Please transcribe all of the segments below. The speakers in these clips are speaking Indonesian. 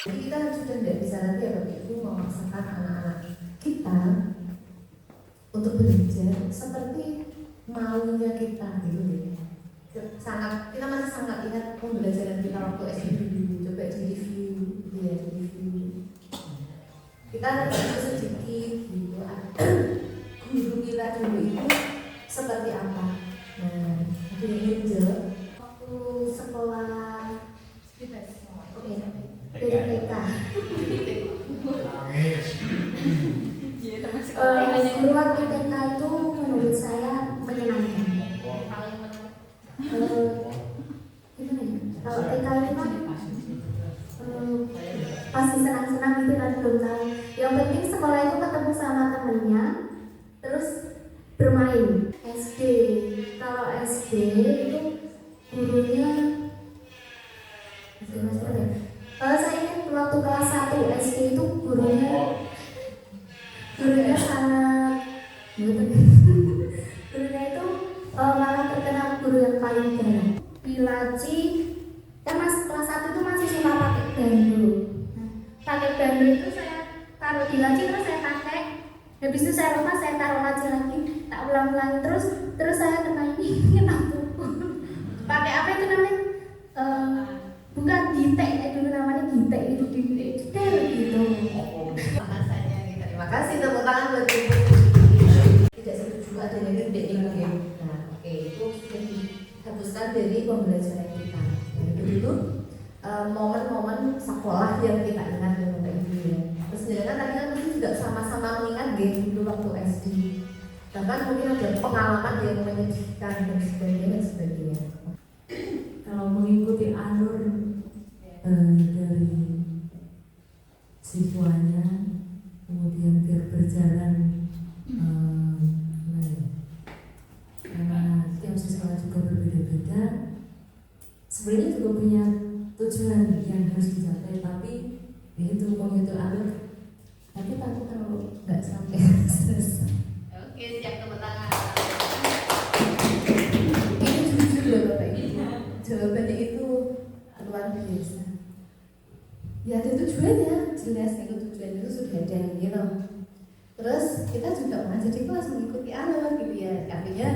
Jadi kita sudah tidak bisa lagi ya Bapak Ibu memaksakan anak-anak kita untuk belajar seperti maunya kita gitu ya. Sangat, kita masih sangat ingat pembelajaran kita waktu SD dulu. Coba di review gitu ya, di review. Kita ada sedikit gitu. Guru kita dulu itu seperti apa? Nah, Guru Angel waktu sekolah dari TK. Guru waktu TK itu menurut saya menyenangkan. Gimana ya? Kalau TK itu kan pasti senang-senang gitu kan, belum tahu. Yang penting sekolah itu ketemu sama temennya, terus bermain. SD, kalau SD itu gurunya kalau saya ingat waktu kelas 1 SD itu gurunya sangat gurunya itu malah terkenal guru yang paling galak. Pilaci kan kelas 1 itu masih suka pakai bandu. Pakai bandu itu saya taruh di laci, terus saya pakai. Habis itu saya lepas, saya taruh laci lagi, tak ulang-ulang terus saya kena pukul. Pakai apa itu namanya? Bukan gitek, dulu namanya gitek itu gitek gitu. Bahasanya gitu. Terima kasih, tepuk tangan buat ibu. Tidak setuju adanya gitek ini mungkin. Nah, oke, itu sudah dihapuskan dari pembelajaran kita. Itu dulu momen-momen sekolah yang kita ingat ya Bapak Ibu ya. Terus kan tadi kan mungkin juga sama-sama mengingat dulu waktu SD. Bahkan mungkin ada pengalaman yang menyedihkan dan sebagainya. Kalau mengikuti alur dari siswanya, kemudian biar berjalan karena tiap siswa juga berbeda-beda, sebenarnya juga punya tujuan yang harus dicapai, tapi itu mengikuti alur. Tapi takut kalau nggak sampai selesai. Oke, siap, tepuk tangan. Ini jujur loh Bapak Ibu, jawabannya itu luar biasa. Ya ada tujuannya, jelas itu tujuannya itu sudah ada gitu. Terus kita juga mengajar di kelas mengikuti alur gitu ya, artinya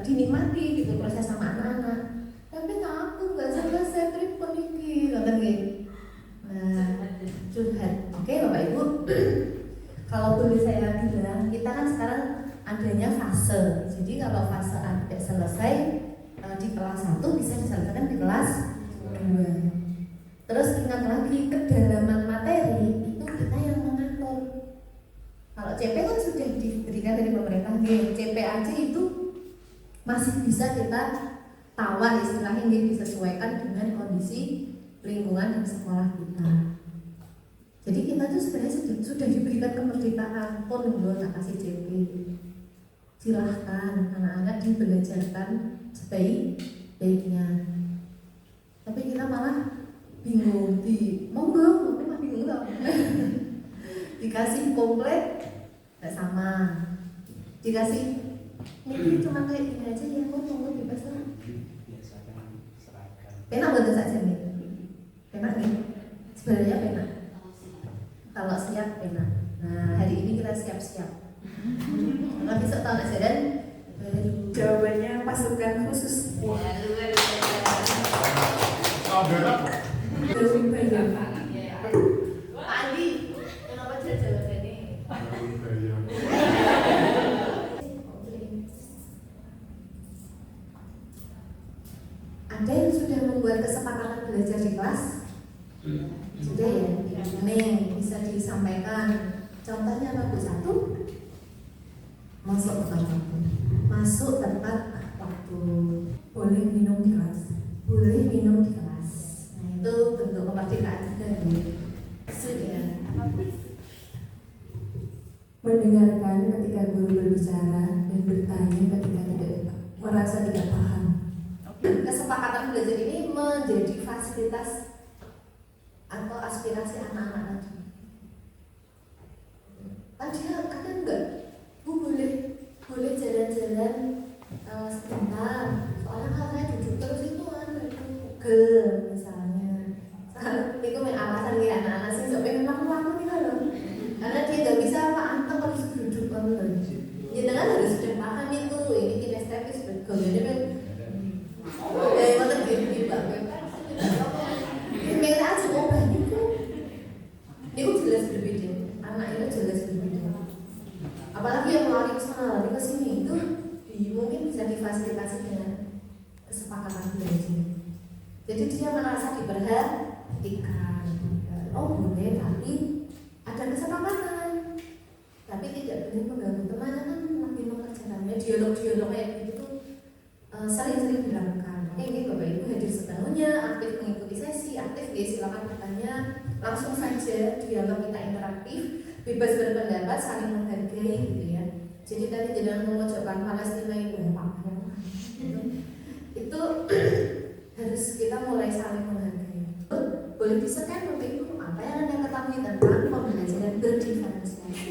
dinikmati gitu proses sama anak-anak. Tapi aku nggak selesai trip peniki, nggak gitu. Nah, curhat. Oke Bapak Ibu, kalau boleh saya bilang, kita kan sekarang adanya fase. Jadi kalau fase A tidak selesai di kelas 1 bisa diselesaikan di kelas 2. Terus ingat lagi, kedalaman materi itu kita yang mengatur. Kalau CP kan sudah diberikan dari pemerintah, CPAC itu masih bisa kita tawar istilahnya, disesuaikan dengan kondisi lingkungan di sekolah kita. Jadi kita tuh sebenarnya sudah diberikan kemerdekaan pun nggak kasih CP. Silahkan anak-anak dibelajarkan sebaik-baiknya. Tapi kita malah bingung monggo mah bingung loh. Dikasih komplit nggak sama. Dikasih ini cuma kayak gini aja ya, monggo bebas lah. Penak betul saja nih. Penak nih. Sebenarnya penak. Kalau siap penak. Nah, hari ini kita siap-siap. Kalau besok tahun ajaran jawabannya pasukan khusus. Ya, luar biasa. Pak Andi, kenapa jawabannya? Ada yang sudah membuat kesepakatan belajar di kelas? Sudah ya, ini bisa disampaikan. Contohnya apa Bu? 1, masuk tepat waktu. Masuk tepat waktu. Boleh minum di kelas. Boleh minum di kelas. Nah itu bentuk kemerdekaan juga Bu. Sudah. Mendengarkan ketika guru berbicara dan bertanya ketika tidak merasa tidak paham. Kesepakatan belajar ini menjadi fasilitas atau aspirasi anak-anak tadi. Tadi kadang enggak, Bu boleh jalan-jalan sebentar. Soalnya kalau saya duduk terus itu pegel misalnya. Itu alasan ya anak-anak diperhatikan. Oh boleh, tapi ada kesepakatan. Tapi tidak boleh mengganggu temannya kan lagi mengerjakannya. Dialog-dialog kayak gitu sering-sering dilakukan. Ini Bapak Ibu hadir sepenuhnya, aktif mengikuti sesi, aktif silakan bertanya, langsung saja dialog kita interaktif, bebas berpendapat, saling menghargai gitu ya. Jadi tadi jangan memojokkan Palestina itu itu harus kita mulai saling menghargai. Boleh di-scan Bapak Ibu apa yang Anda ketahui tentang pembelajaran berdiferensiasi.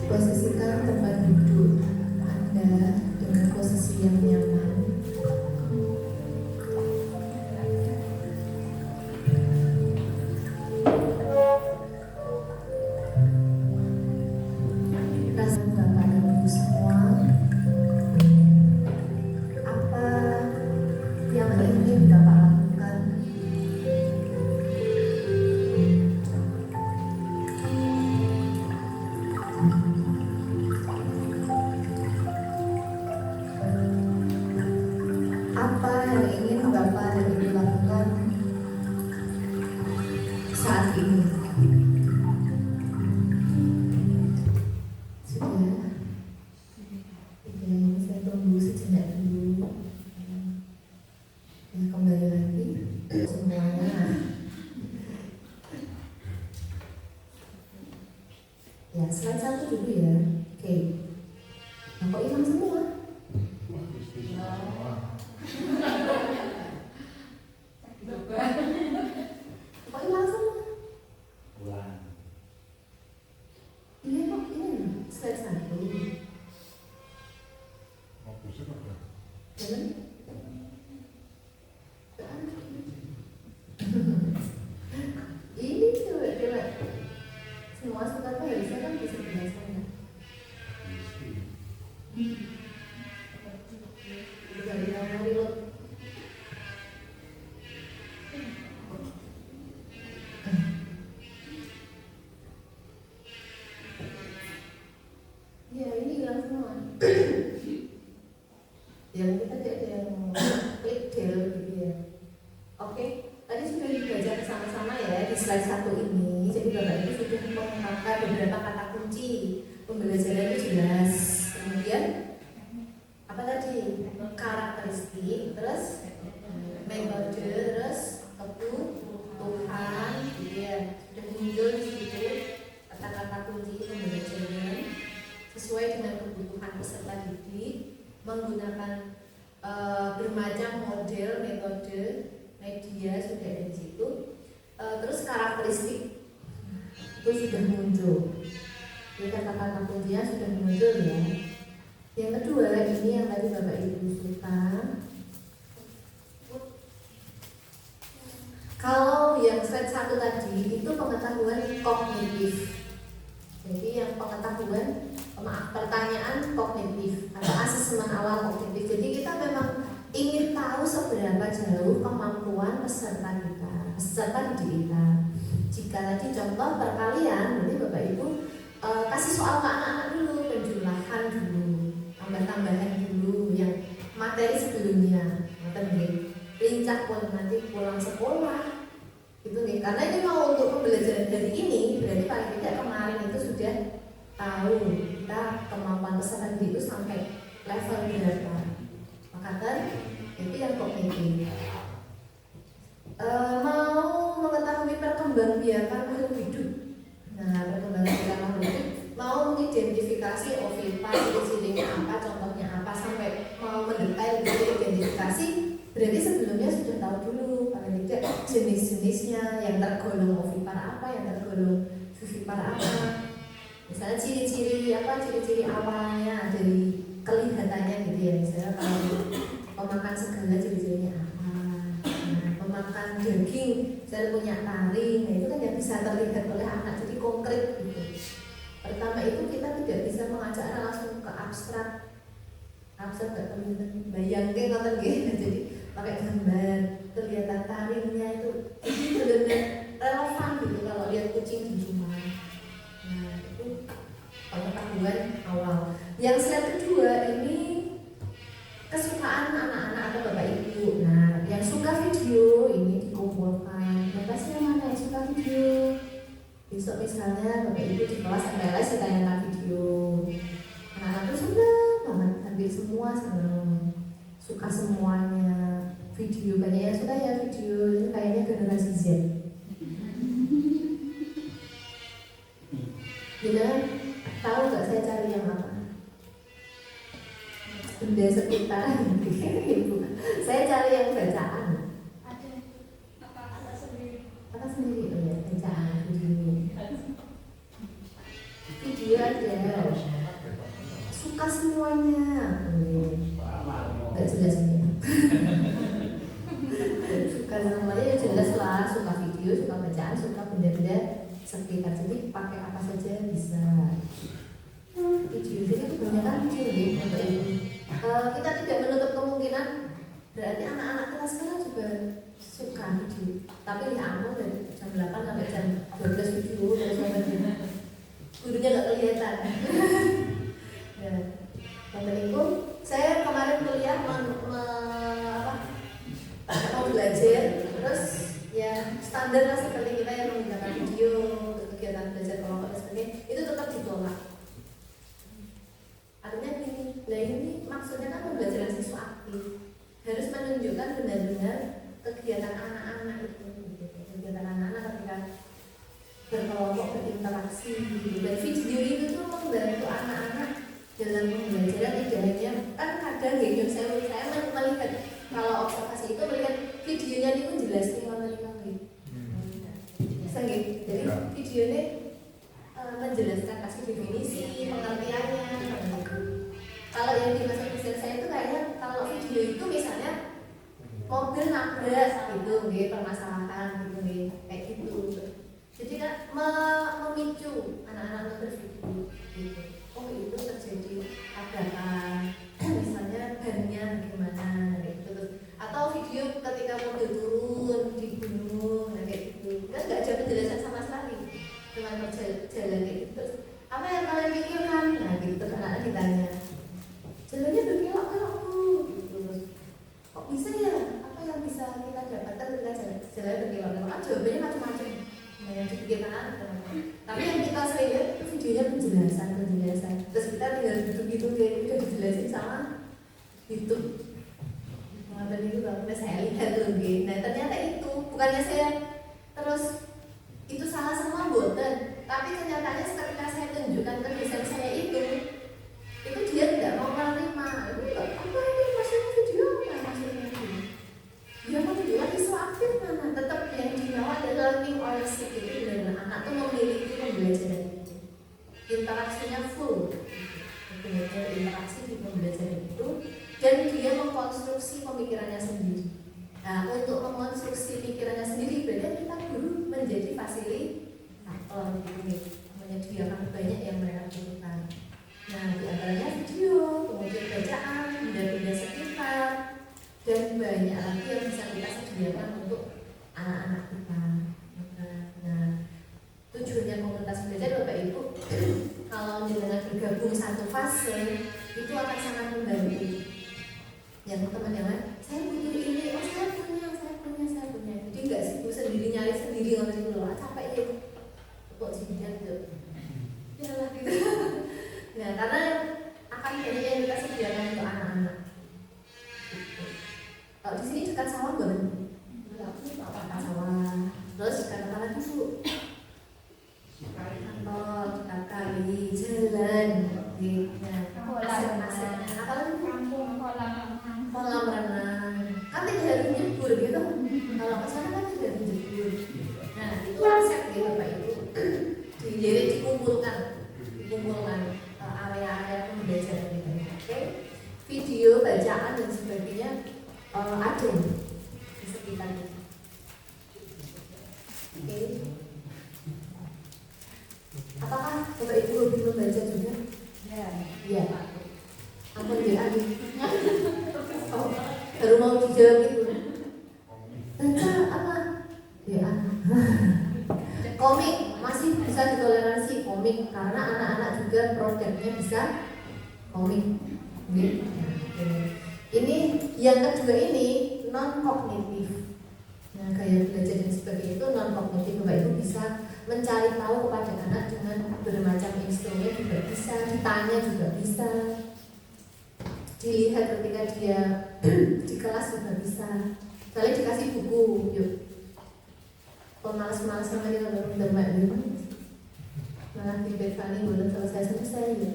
Posisikan tempat duduk Anda dengan posisi yang nyaman. Rasakan Bapak dan Ibu semua, apa yang ingin Bapak lakukan. Apa yang ingin Bapak dan Ibu lakukan saat ini? Sudah? Oke, saya tunggu sejenak dulu. Ya, kembali lagi semuanya. Ya, slide satu dulu ya. Oke. Nah, kok hilang semua? Kok hilang semua? Iya kok ini slide satu. Jalan? Ini coba semua suka bisa kan bisa biasanya. Dari yang real. semua. Yang kita tidak ada yang klik del gitu ya. Oke, tadi sudah dibaca bersama-sama ya di slide 1 ini. Jadi Bapak Ibu sudah mengungkapkan beberapa kata kunci pembelajaran itu jelas. Kemudian apa tadi? Karakteristik, terus metode, terus kebutuhan, gitu ya. Sudah muncul di situ kata-kata kunci pembelajaran sesuai dengan kebutuhan peserta didik, menggunakan bermacam model, metode, media sudah ada di situ. Terus karakteristik itu sudah muncul. Jadi kata-kata kuncinya sudah muncul ya. Yang kedua ini yang tadi Bapak Ibu suka. Kalau yang slide 1 tadi itu pengetahuan kognitif. Jadi yang pengetahuan, pertanyaan kognitif atau asesmen awal kognitif. Jadi kita memang ingin tahu seberapa jauh kemampuan peserta didik kita. Jika tadi contoh perkalian, berarti Bapak Ibu kasih soal ke anak-anak dulu, penjumlahan dulu, tambah-tambahan dulu yang materi sebelumnya, lincah pun nanti pulang sekolah gitu nih. Karena ini mau untuk pembelajaran dari ini, berarti paling tidak kemarin itu sudah tahu kita kemampuan peserta didik itu sampai level berapa. Maka kan itu yang kognitif. Mau mengetahui perkembangbiakan makhluk hidup. Nah, perkembangbiakan makhluk hidup, mau mengidentifikasi ovipa, ciri-cirinya apa, contohnya apa, sampai mau mendetail dari identifikasi, berarti sebelumnya sudah tahu dulu paling tidak jenis-jenisnya, yang tergolong ovipar apa, yang tergolong vivipar apa. Misalnya ciri-ciri apa, ciri-ciri awalnya dari kelihatannya gitu ya. Misalnya kalau pemakan segala ciri-cirinya apa, pemakan daging misalnya punya taring, nah itu kan yang bisa terlihat oleh anak, jadi konkret gitu. Pertama itu kita tidak bisa mengajak anak langsung ke abstrak gak kelihatan, bayangin nonton gitu. Jadi pakai gambar, kelihatan taringnya itu benar-benar relevan gitu kalau lihat kucing di rumah. Nah itu pengetahuan awal. Yang slide kedua ini kesukaan anak-anak atau Bapak Ibu. Nah, yang suka video ini dikumpulkan. Bapak sih yang mana yang suka video? Besok misalnya Bapak Ibu di kelas MLS ditayangkan video. Anak-anak itu senang banget, hampir semua senang, suka semuanya. Video banyak yang suka ya video, ini kayaknya generasi Z. Gimana? Tahu nggak saya cari yang apa? Benda sekitar. Saya cari yang bacaan. Ada atas sendiri. Atas sendiri oh ya, bacaan video ada. Suka semuanya. Nggak jelas ini. Suka semuanya ya jelas lah. Suka video, suka bacaan, suka benda-benda sekitar. Jadi pakai apa saja bisa. Video, jadi kebanyakan video Bapak Ibu. Kita tidak menutup kemungkinan berarti anak-anak kelas sekarang juga suka video. Tapi ya ampun dari jam 8 sampai jam 12 video terus sampai gurunya nggak kelihatan. Nah, Bapak Ibu, saya kemarin kuliah mau belajar, terus ya standar lah seperti kita yang menggunakan video untuk kegiatan belajar kelompok dan sebagainya, itu tetap ditolak. Artinya ini maksudnya kan pembelajaran siswa aktif, harus menunjukkan benar-benar kegiatan anak-anak itu, kegiatan anak-anak ketika berkelompok berinteraksi gitu. Dan video itu tuh membantu anak-anak dalam pembelajaran, tidak hanya kan kadang gitu saya melihat kalau observasi itu melihat videonya itu jelas saya gitu. Jadi videonya menjelaskan kasih definisi pengertiannya. Kalau yang di masa kecil saya itu kayaknya kalau video itu misalnya mobil nabrak gitu, permasalahan gitu, kayak gitu. Jadi kan memicu anak-anak untuk berpikir gitu. Oh itu terjadi tabrakan, misalnya bannya gimana gitu. Atau video ketika mobil turun di gunung, kayak gitu. Kan nggak ada penjelasan sama sekali, cuma jalan kayak gitu. Terus apa yang kalian pikirkan? Nah gitu, anak-anak ditanya. sama YouTube. Nonton itu kalau saya lihat lagi. Nah ternyata itu bukannya saya terus itu salah semua boten, tapi kenyataannya ketika saya tunjukkan ke desain saya itu dia tidak mau menerima. Itu enggak, apa ini maksudnya video apa maksudnya ini? Dia mau tunjukkan isu aktif mana? Tetap yang dibawa adalah learning or seek itu benar-benar anak tuh memiliki pembelajaran itu, interaksinya full. Belajar interaksi di pembelajaran itu dan dia mengkonstruksi pemikirannya sendiri. Nah, untuk mengkonstruksi pikirannya sendiri berarti kita guru menjadi fasilitator gitu, menyediakan banyak yang mereka butuhkan. Nah, di antaranya video, kemudian bacaan, benda-benda sekitar, dan banyak lagi yang bisa kita sediakan untuk anak-anak kita. Nah, tujuannya komunitas belajar Bapak Ibu kalau dengan bergabung satu fase itu akan sangat membantu. Yang teman yang lain, saya butuh ini, oh saya punya. Jadi nggak sibuk sendiri nyari sendiri orang itu loh, capek ya. Kok jidat tuh? Ya lah gitu. Nah karena akan banyak yang kita sediakan untuk anak-anak. Kalau di sini dekat sawah banget. Dekat sawah. Terus dekat apa lagi Bu? Kantor, dekat kali, jalan, aset-asetnya. Apalagi kolam renang. Kan tidak harus nyebur gitu. Kalau ke sana kan tidak harus nyebur. Nah itu aset gitu Bapak Ibu. Jadi dikumpulkan area-area pembelajaran itu. Oke? Video, bacaan dan sebagainya ada di sekitar itu. Oke? Apakah Bapak Ibu hobi membaca juga? Ya. Ampun ya, oh, baru mau dijawab itu. Baca apa? Ya. Komik masih bisa ditoleransi komik karena anak-anak juga produknya bisa komik. Ini yang kedua ini non kognitif. Nah, gaya belajar dan sebagainya itu non kognitif. Bapak Ibu bisa mencari tahu kepada anak dengan bermacam instrumen juga bisa, ditanya juga bisa, dilihat ketika dia di kelas juga bisa. Kalian dikasih buku, yuk. Malas-malas sama kita udah malah feedback kali belum selesai ya.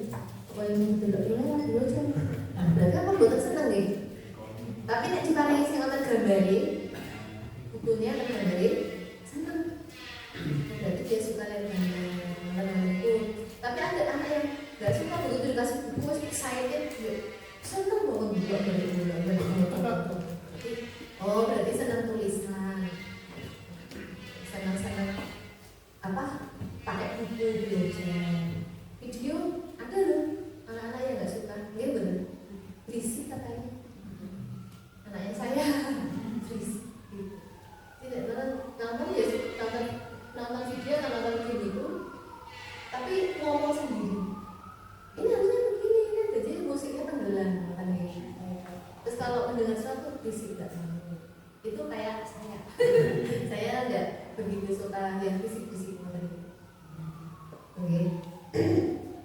Pokoknya ini belok dulu aja. Nah, berarti apa buat seneng deh. Tapi nek diparingi sing ngoten gambare, bukunya gambare seneng. Berarti dia suka lihat gambar itu. Tapi ada anak yang nggak suka begitu dikasih buku excited, seneng banget buku dari gambar. Oh berarti seneng tulisan. Senang apa pakai buku belajar. Video ada loh anak-anak yang nggak suka, nggak bener berisik katanya. Anaknya saya berisik. Tidak nonton ya nonton video atau nonton film itu, tapi ngomong sendiri. Ini harusnya begini kan, jadi musiknya tenggelam katanya. Terus kalau mendengar sesuatu berisik nggak mau. Itu kayak saya. Saya enggak begitu suka yang fisik-fisik gitu. Oke.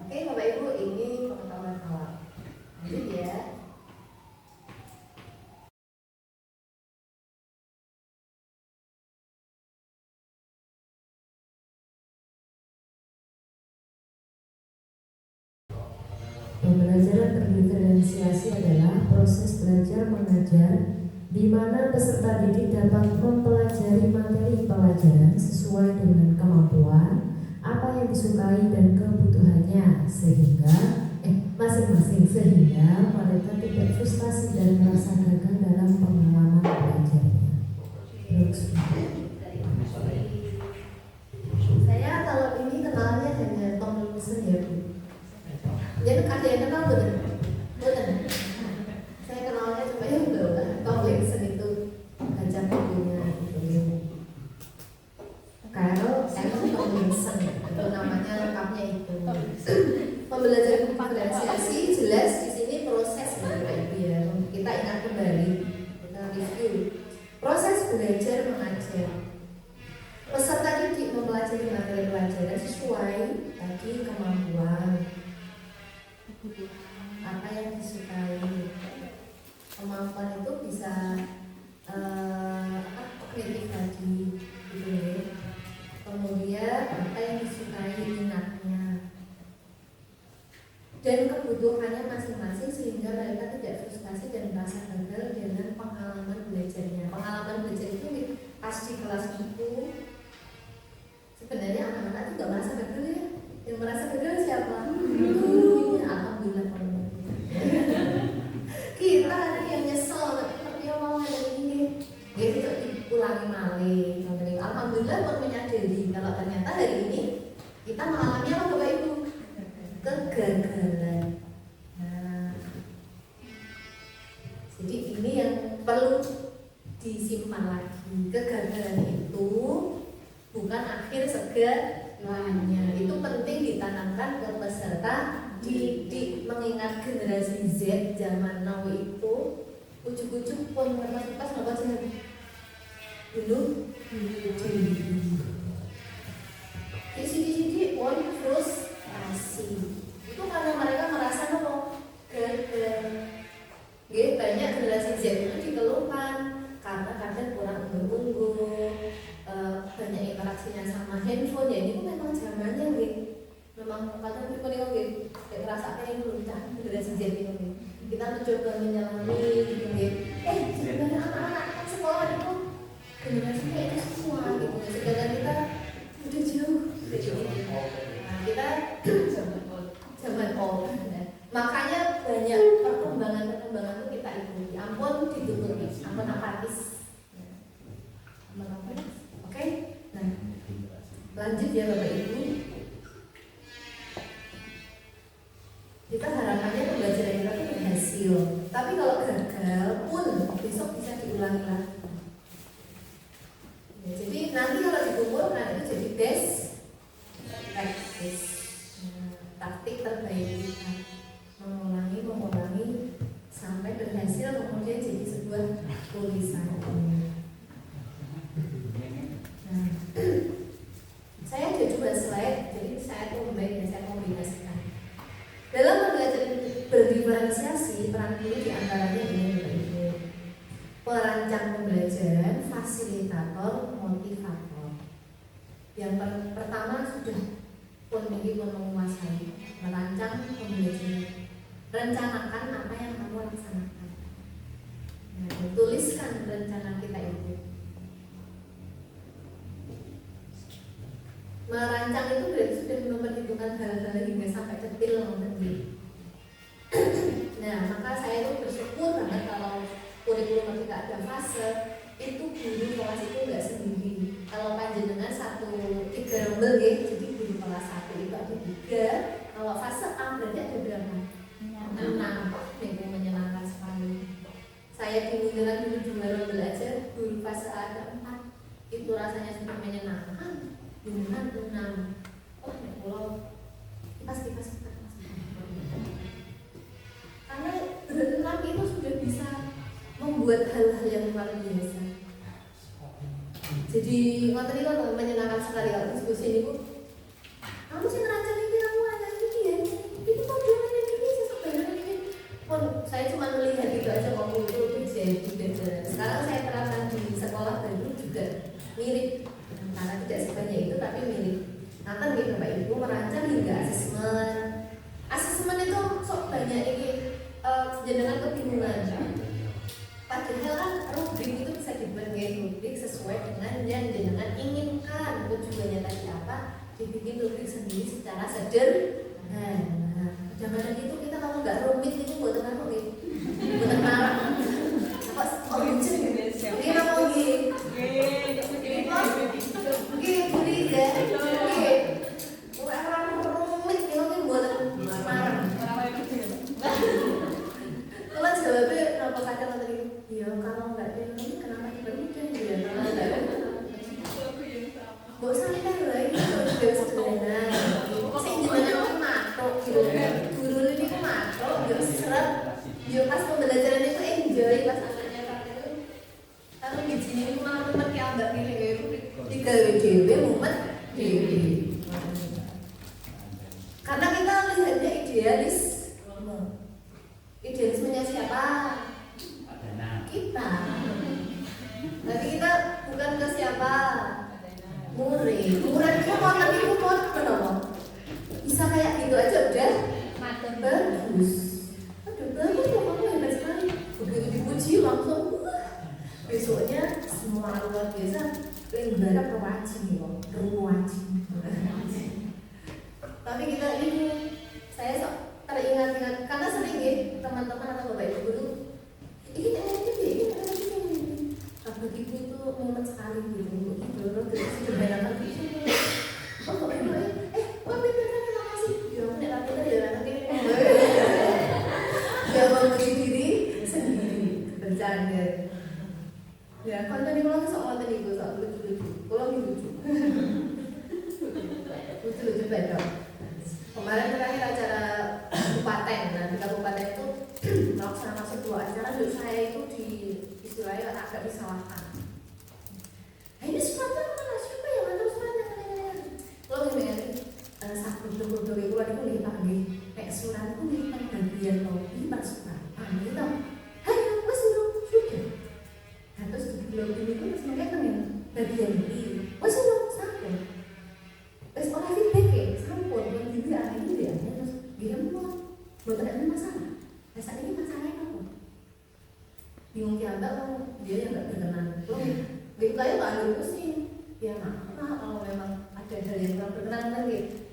Oke, Bapak Ibu, ini pengetahuan awal. Lanjut ya. Pembelajaran terdiferensiasi adalah proses belajar mengajar di mana peserta didik dapat mempelajari materi pelajaran sesuai dengan kemampuan, apa yang disukai dan kebutuhannya sehingga masing-masing sehingga mereka tidak frustasi dan merasa gagal dalam pengalaman belajarnya. Saya kalau ini kenalnya hanya Tom Wilson ya Bu. Jadi ada yang kenal betul? Betul. Saya kenalnya cuma ya udah Tom Wilson itu baca bukunya itu. Carol Tom Wilson itu namanya lengkapnya itu. Pembelajaran diferensiasi jelas di sini proses ya. Kita ingat kembali, kita review proses belajar mengajar. Peserta didik mempelajari materi pelajaran sesuai tadi kemampuan, apa yang disukai dan kebutuhannya masing-masing sehingga mereka tidak frustasi dan merasa gagal dengan pengalaman belajarnya. Pengalaman belajar itu pas di kelas itu sebenarnya anak-anak itu nggak merasa gagal ya. Yang merasa gagal siapa? Gurunya. Alhamdulillah. Kita ada yang nyesel, tapi mau ada ini, gitu diulangi malih. Alhamdulillah pun menyadari kalau ternyata hari ini kita mengalami apa Bapak Ibu? Kegagalan. Nah, jadi ini yang perlu disimpan lagi. Kegagalan itu bukan akhir segalanya. Itu penting ditanamkan ke peserta didik, mengingat generasi Z zaman now itu ujuk-ujuk pun pas nggak baca dulu sisi pun frustasi itu karena mereka merasa nopo gagal. Banyak generasi Z itu dikeluhkan karena kadang kurang unggul-unggul, banyak interaksinya sama handphone. Ya ini memang zamannya memang kadang kita nih oke ngerasa kayak belum generasi Z ini kita mencoba menyelami gitu sebenarnya anak-anak sekolah itu generasi kayak itu semua gitu, sedangkan kita udah jauh. Nah kita zaman old, makanya banyak perkembangan itu kita ikuti. Ampun ditutupi, ampun apatis. Oke, nah lanjut ya Bapak Ibu. Kita harapannya pembelajaran kita itu berhasil. Tapi kalau gagal pun besok bisa diulangi lagi. Ya, jadi nanti kalau dikumpulkan itu jadi best practice, taktik terbaik kita mengulangi sampai berhasil, kemudian jadi sebuah tulisan. Nah, saya ada 2 slide, jadi saya combine dan saya kombinasikan. Dalam pembelajaran berdiferensiasi, peran guru diantaranya ini perancang pembelajaran, fasilitator, motivator. Yang pertama sudah pun menguasai merancang pembelajaran. Rencanakan apa yang kamu laksanakan. Nah, tuliskan rencana kita itu. Merancang itu berarti sudah memperhitungkan hal-hal hingga sampai detail nanti. Nah, maka saya itu bersyukur banget kalau kurikulum ketika ada fase itu guru kelas itu nggak sendiri. Kalau panjenengan 3 rombel ya, jadi guru kelas 1 itu ada 3. Kalau fase A berarti ada berapa? 6. Itu menyenangkan sekali. Saya dimulai dulu 2 rombel aja, guru fase A ada 4. Itu rasanya sudah menyenangkan. Dengan 6. Oh, ya Allah. Kipas. Karena berenang itu sudah bisa membuat hal-hal yang luar biasa. Jadi materi kan menyenangkan sekali kalau diskusi ini Bu. Kamu sih ngerancang ini kamu ada ini ya. Ini modelnya ini sebenarnya ini. Pun saya cuma melihat itu aja waktu itu jadi. Sekarang saya terapkan di sekolah baru juga mirip. Karena tidak sebanyak itu tapi mirip. Nanti gitu Bapak Ibu merancang hingga asesmen. Asesmen itu sok banyak ini jenengan kebingungan. Padahal kan rubrik itu bisa dibuat rubrik sesuai dengan yang jenengan inginkan. Tujuannya tadi apa? Dibikin rubrik sendiri secara sederhana. Jangan itu kita kalau nggak rumit itu buat apa gitu? Buat marah. Apa? Oh lucu. Ini apa gitu? Oke, beli deh. Oke. Orang rumit itu buat marah. Kalau jawabnya kenapa kadang tadi? Ya kalau nggak ini kenapa dipermudah ya? Kalau nggak nggak usah kan lagi kalau sudah sederhana. Saya gimana pun matok gitu. Guru ini pun matok, dia seret. Dia pas pembelajaran itu enjoy pas anaknya itu. Kalau di sini malah teman kayak mbak ini itu 3 WDW mumet dewi. Karena kita lihatnya idealis. Idealismenya siapa? Kita. Tapi kita bukan ke siapa? Murid itu mau tapi itu mau kenapa? Bisa kayak gitu aja udah bagus. Aduh bagus loh, kamu hebat sekali. Begitu dipuji langsung besoknya semua luar biasa. Ibarat perwajin loh, perwajin. Tapi kita ini saya teringat-ingat karena sering ya teman-teman atau bapak ibu guru ini begitu itu momen sekali gitu itu terus berbayangkan gitu oh kok ibu kok pintar kan makasih ya udah aku udah nanti ya mau beri diri sendiri bercanda ya konten ini kalau soal tadi gue soal lucu-lucu kalau lucu lucu-lucu beda. Kemarin terakhir acara kabupaten, nah di kabupaten itu melaksanakan sebuah acara dulu saya itu di istilahnya agak disalahkan. Nah ini suratnya mana? Siapa yang ngantar suratnya? Kalau gimana? Saat betul-betul itu ada yang dipanggil kayak surat itu dipanggil bagian loh, ini pas surat, panggil tau. Hai, mas belum sudah. Nah terus di blog ini tuh masih mereka yang bagian ini, mas belum sampai. Terus orang feedback ya, sampun, yang juga ada itu ya, terus dia mau buat ada masalah. Nah saat ini masalahnya apa? Bingung kiambak dia yang nggak berkenan. Lo begitu aja nggak ada pusing. Ya maaf kalau memang ada hal yang kurang berkenan kan gitu.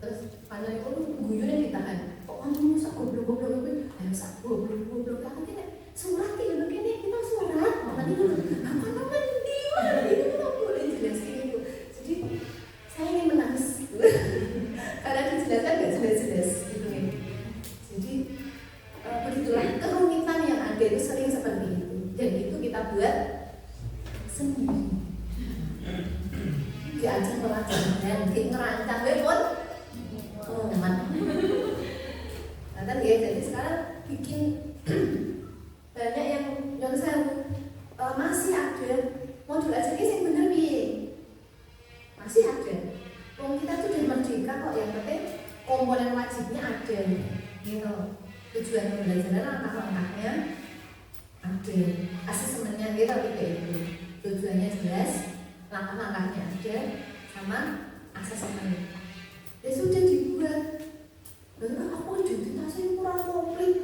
Terus pada itu guyurnya ditahan. Kok kamu rusak goblok-goblok itu? Rusak goblok-goblok kan kita surat itu kayaknya kita surat. Makanya dulu apa dia itu nggak boleh jelasin itu. Jadi saya ingin menangis karena dijelaskan nggak jelas-jelas gitu nih. Jadi begitulah kerumitan yang ada itu sering seperti itu. Dan itu kita buat sendiri. Diajak pelajaran, ngerancang pun teman. Nah kan ya jadi sekarang bikin banyak yang saya masih ada modul aja yang bener piye. Masih ada. Kita tuh udah merdeka kok, yang penting komponen wajibnya ada gitu. Tujuan pembelajaran langkah-langkahnya ada, asesmennya gitu kayak itu. Tujuannya jelas, langkah-langkahnya ada, sama asesmen. Ya sudah dibuat. Lalu aku jadi tasnya kurang komplit.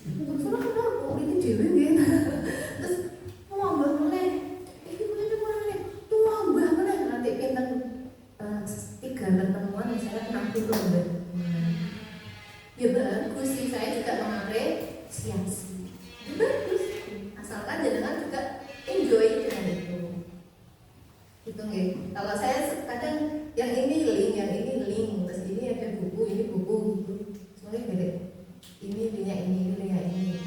Untuk sana kenapa komplit dewe gitu. Terus mau ambah meneh. Ini punya kurang nih. Tuh ambah meneh nanti pinter 3 pertemuan misalnya 60 lembar. Ya bagus sih, saya juga mengapresiasi. Ya bagus. Asalkan jenengan juga enjoy dengan itu. Gitu nggih. Kalau saya kadang yang ini link, terus ini ada buku, ini buku gitu. Semuanya gede. Ini linknya ini, linknya ini.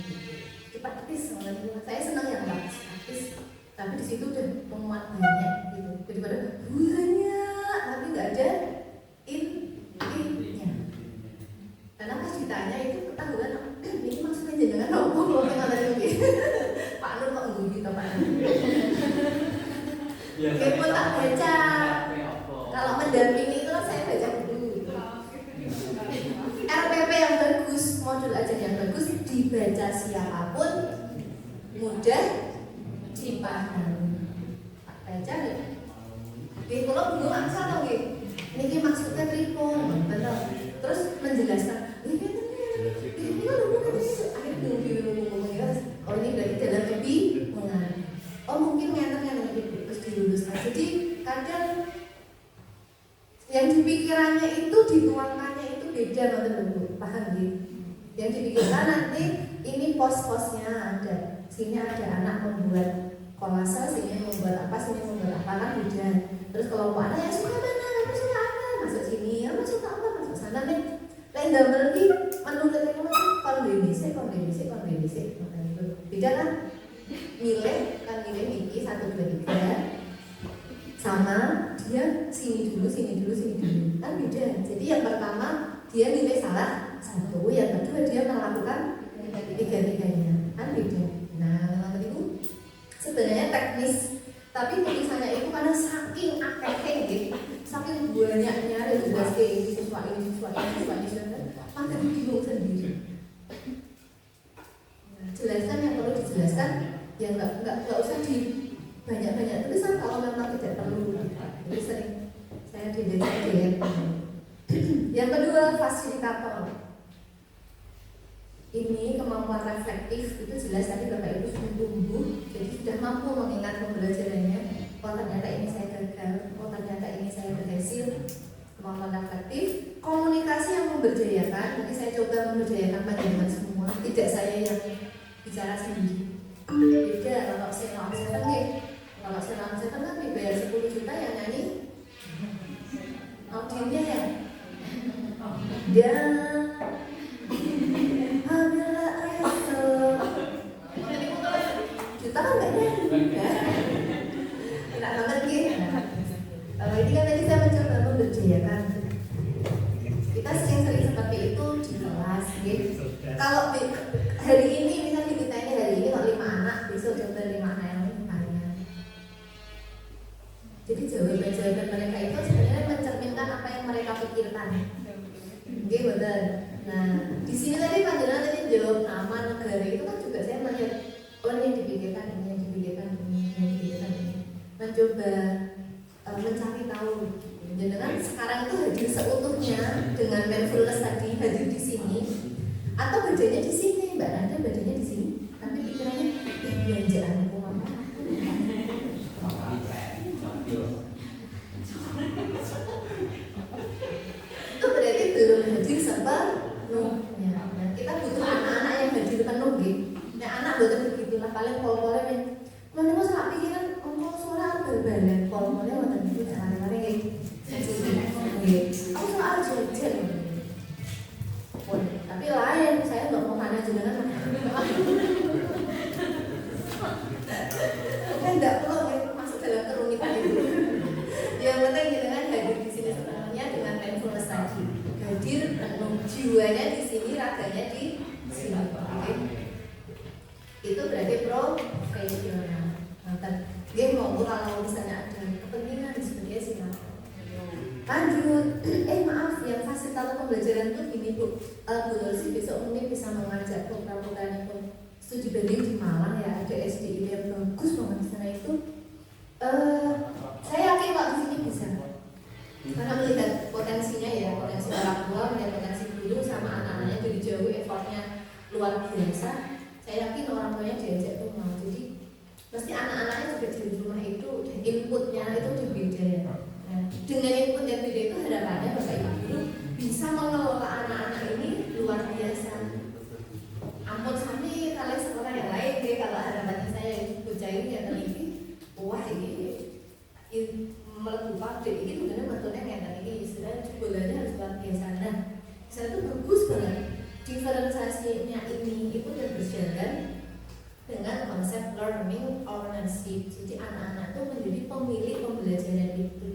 Itu praktis soalnya. Saya senang yang praktis. Tapi di situ udah memuat banyak gitu. Daripada banyak tapi nggak ada intinya. Karena pas ditanya itu ketahuan ini maksudnya jangan ngomong loh yang ada lagi. Pak Nur kok ngomong gitu Pak Nur. Meskipun tak baca, kalau mendampingi itu kan saya baca dulu. RPP yang bagus, modul ajar yang bagus dibaca siapapun, mudah dipahami. Tak baca nih. Di kalau belum asal tau nggih. Niki maksudnya tripon, betul. Terus menjelaskan, ini kan akhirnya bingung ya. Oh ini berarti dalam kebingungan. Oh mungkin ngerti terus diluluskan. Jadi kadang yang dipikirannya itu dituangkannya itu beda teman-teman, paham gitu? Yang dipikirkan nanti ini pos-posnya ada. Sini ada anak membuat kolase, sini membuat apa, sini membuat apa kan beda. Terus kalau anak yang suka mana, aku suka apa, masuk sini, aku suka apa, masuk sana nih. Lain double lagi, menurut teman kondisi, beda kan? Milih kan milih Niki 1, 2, 3 sama dia sini dulu kan beda. Jadi yang pertama dia milih salah satu, yang kedua dia melakukan tiga-tiganya kan beda. Nah memang itu sebenarnya teknis, tapi tulisannya itu karena saking akehnya gitu, saking banyaknya ada tugas siswa ini maka bingung sendiri. Jelaskan yang perlu dijelaskan, ya nggak usah di banyak tulisan kalau memang tidak perlu. Jadi sering saya diajak. Yang kedua fasilitator. ini kemampuan reflektif itu jelas tadi Bapak Ibu sudah tumbuh, jadi sudah mampu mengingat pembelajarannya. Oh ternyata ini saya gagal, oh ternyata ini saya berhasil. Kemampuan reflektif, komunikasi yang memberdayakan. Nanti saya coba memberdayakan panjenengan semua, tidak saya yang bicara sendiri. Beda kalau saya kalau saya kan dibayar 10 juta yang nyanyi audiennya ya. Dan Alhamdulillah juta kan gak nyanyi ya. Tidak banget gitu. Kalau ini kan tadi saya mencoba memberdayakan. Kita sering-sering seperti itu di kelas gitu. Kalau hari ini misalnya kita ini hari ini kalau 5 anak, besok coba 5 anak yang lainnya. Jadi jawaban-jawaban mereka itu sebenarnya mencerminkan apa yang mereka pikirkan. Oke, betul. Nah, di sini tadi panjenengan tadi jawab nama negara itu kan juga saya melihat oh ini yang dipikirkan ini, yang dipikirkan ini, yang dipikirkan ini. Mencoba mencari tahu. Jangan sekarang itu hadir seutuhnya dengan mindfulness tadi hadir di sini atau badannya di sini, Mbak Nanda badannya di sini, tapi pikirannya belanjaan aku apa? Itu berarti belum hadir sepenuhnya. Nah, kita butuh anak-anak yang hadir penuh gitu. Nah anak betul begitulah paling pol-polnya mana mau salah pikiran ngomong suara berbalik pol-polnya waktu itu jangan-jangan kayak aku soal jajan tapi lain saya nggak mau tanya jenengan kan nggak perlu masuk dalam kerumitan itu. Yang penting jenengan hadir di sini sebenarnya dengan mindfulness tadi hadir penuh jiwanya di sini raganya di sini. Okay? Itu berarti profesional. Dia mau kalau misalnya ada kepentingan sebenarnya sih lanjut. Maaf yang fasilitator pembelajaran itu gini Bu Nursi besok mungkin bisa mengajak program-program itu studi banding di Malang ya, ada SDI yang bagus banget di sana itu. Saya yakin Pak di sini bisa karena melihat potensinya ya, potensi orang tua, melihat potensi guru sama anak-anaknya dari jauh effortnya luar biasa. Saya yakin orang tuanya diajak tuh mau, jadi pasti anak-anaknya juga di rumah itu inputnya itu udah beda ya. Nah, dengan input yang beda itu harapannya Bapak Ibu guru bisa mengelola anak-anak ini luar biasa. Ampun sampai kalau sekolah yang lain deh, kalau harapannya saya bocah ini yang teliti, wah ini melebu pabrik ini sebenarnya betulnya nggak ini istilah bolanya harus luar biasa. Nah, saya tuh bagus banget diferensiasinya ini itu yang berjalan dengan konsep learning ownership. Jadi anak-anak itu menjadi pemilik pembelajaran itu.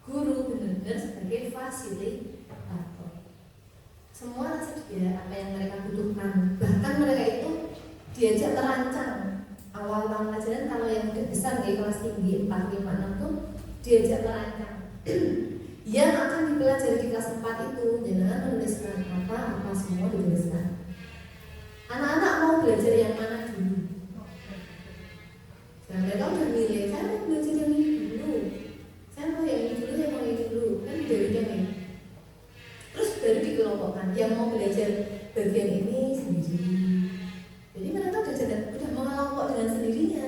Guru benar-benar sebagai fasilitator. Semua saja apa yang mereka butuhkan. Bahkan mereka itu diajak merancang awal tahun pelajaran. Kalau yang udah besar kayak kelas tinggi 4, 5, 6 tuh diajak merancang. Yang akan dipelajari di kelas 4 itu jangan menuliskan apa semua dituliskan. Anak-anak mau belajar yang mana dulu? Dan mereka udah milih, saya mau belajar yang ini dulu, saya mau yang ini dulu, saya mau yang ini dulu, kan diberikan ini. Terus baru dikelompokkan, yang mau belajar bagian ini sendiri. Jadi mereka udah mengelompok dengan sendirinya.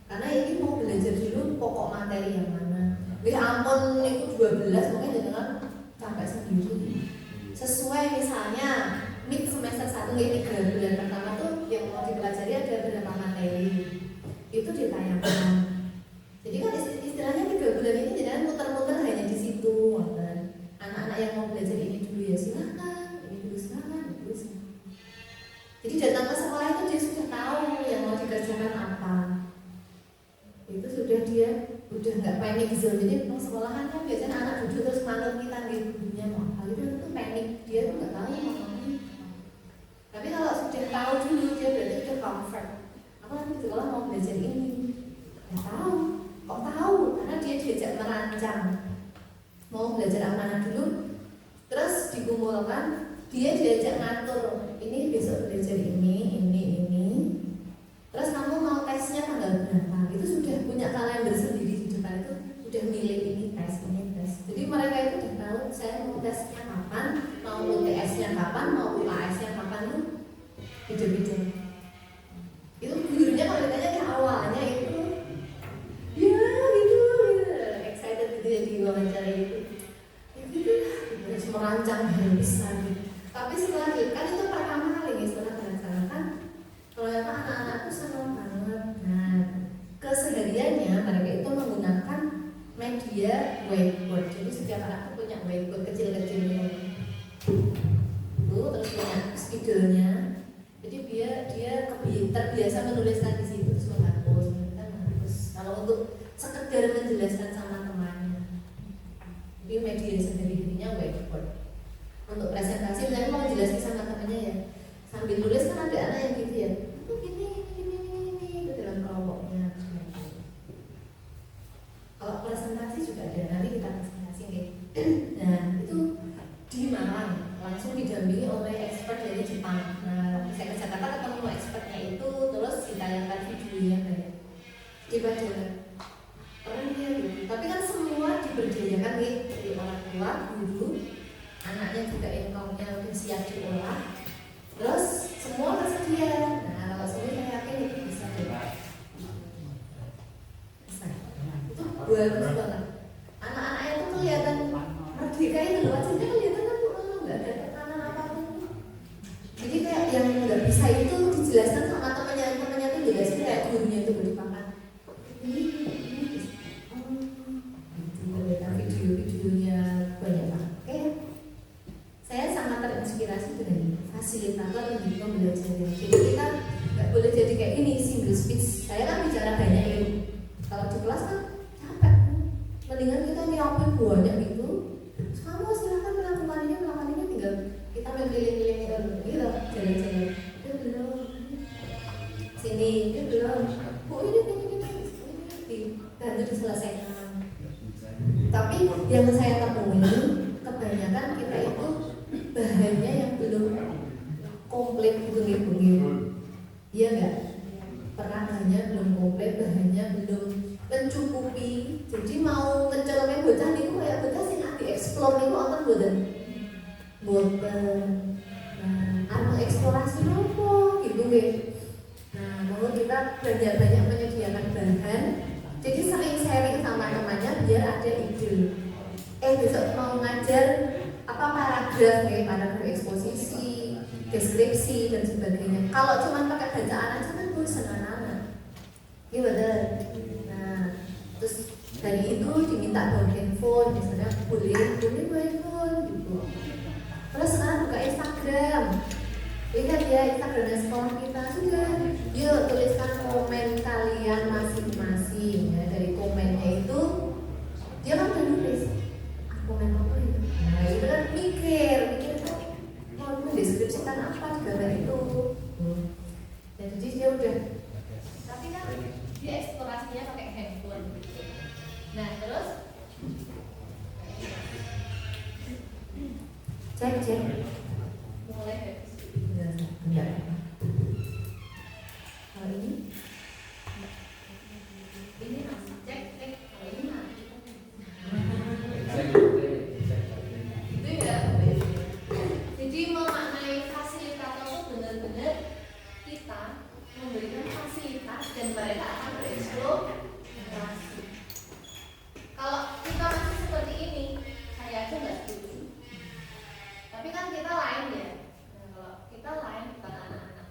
Karena ini mau belajar dulu pokok materi yang mana. Ya ampun itu 12 mungkin jangan sampai sendiri. Sesuai misalnya mid semester 1 ini 3 bulan pertama tuh yang mau dipelajari ada berapa materi itu ditayangkan. Jadi kan istilahnya 3 bulan ini jangan muter-muter hanya di situ. Anak-anak yang mau belajar ini dulu ya silakan, ini dulu silakan, ini dulu silakan. Jadi datang ke sekolah itu dia sudah tahu yang mau dikerjakan apa. Itu sudah dia udah nggak panik gitu. Jadi sekolahan kan biasanya anak duduk terus manut kita gitu gurunya mau apa itu panik, dia tuh nggak tahu mau apa. Tapi kalau sudah tahu dulu dia berarti udah comfort. Aku nanti di sekolah mau belajar ini, ya tahu. Kok tahu? Karena dia diajak merancang. Mau belajar amanah dulu, terus dikumpulkan, dia diajak ngatur. Ini besok belajar ini. Terus kamu mau tesnya tanggal berapa? Itu sudah punya kalender sendiri di depan itu, udah milih ini tes. Jadi mereka itu udah tahu saya mau tesnya kapan, mau UTS-nya kapan, mau UAS-nya kapan tuh Tapi setelah kan itu pertama kali nih setelah belajar kan, ternyata anak-anakku senang banget. Nah, kesehariannya mereka itu menggunakan media whiteboard. Jadi setiap anak punya whiteboard kecil-kecil itu, terus punya spidolnya. Jadi dia terbiasa menuliskan di situ terus menghapus. Kalau untuk sekedar menjelaskan sama temannya, jadi media sendiri-sendirinya whiteboard. Untuk presentasi misalnya mau jelasin sama temannya ya, sambil nulis kan ada anak yang gitu ya, itu gini itu dalam kelompoknya. Kalau presentasi juga ada, nanti kita presentasi nih. Nah itu di Malang langsung didampingi oleh expert dari Jepang. Nah saya ke Jakarta ketemu expertnya itu, terus ditayangkan videonya kayak di pelajaran keren ya gitu. Tapi kan semua diberdayakan nih dari orang tua, guru, anaknya juga income-nya udah siap diolah, terus semua tersedia. Nah kalau sini saya yakin itu bisa deh, bisa. Itu bagus banget. Anak-anaknya itu kelihatan merdeka itu loh, aja kelihatan kan nggak ada tekanan apapun. Jadi kayak yang nggak bisa itu dijelaskan sama temannya tuh jelasin kayak gurunya itu berdipakan. Ini video-videonya banyak banget. Oke. Saya sangat terinspirasi dengan fasilitator untuk pembelajaran. Jadi kita nggak boleh jadi kayak ini single speech. Saya kan bicara banyak ya. Kalau di kelas kan capek. Mendingan kita nyiapin banyak gitu. Kamu silakan melakukan ini tinggal kita keliling-keliling gitu, jalan-jalan. Dia belum. Sini, dia belum. Bu ini. Dan itu diselesaikan. Tapi yang saya temui kebanyakan kita itu bahannya yang belum komplit gitu. Iya enggak? Perahannya belum komplit, bahannya belum mencukupi. Jadi mau mencoloknya bocah niku kayak bocah sing dieksplor niku wonten mboten? Mboten. Nah, anu eksplorasi nopo gitu nggih. Nah, mohon kita banyak-banyak menyediakan bahan. Jadi sering sharing sama temannya biar ada ide. Besok mau ngajar apa paragraf nih, paragraf eksposisi, deskripsi dan sebagainya. Kalau cuma pakai bacaan aja kan bosan anak-anak. Iya betul. Nah, terus dari itu diminta bawa handphone, misalnya boleh bawa handphone gitu. Terus sekarang buka Instagram. Lihat ya Instagramnya sekolah kita sudah. Yuk tuliskan komen kalian masing-masing ya. Dari komennya itu dia kan udah nulis komen apa itu. Nah itu kan mikir tuh mau mendeskripsikan apa di gambar itu. Dan jadi dia udah. Tapi kan dia eksplorasinya pakai handphone. Nah terus cek mulai ya. Kalau ini masih cek kalau ini mati. Itu ya. Jadi memaknai fasilitator itu benar-benar kita memberikan fasilitas dan mereka akan bereksplorasi. Kalau kita masih seperti ini, saya aja nggak setuju. Tapi kan kita lain ya. Nah, kalau kita lain bukan anak-anak.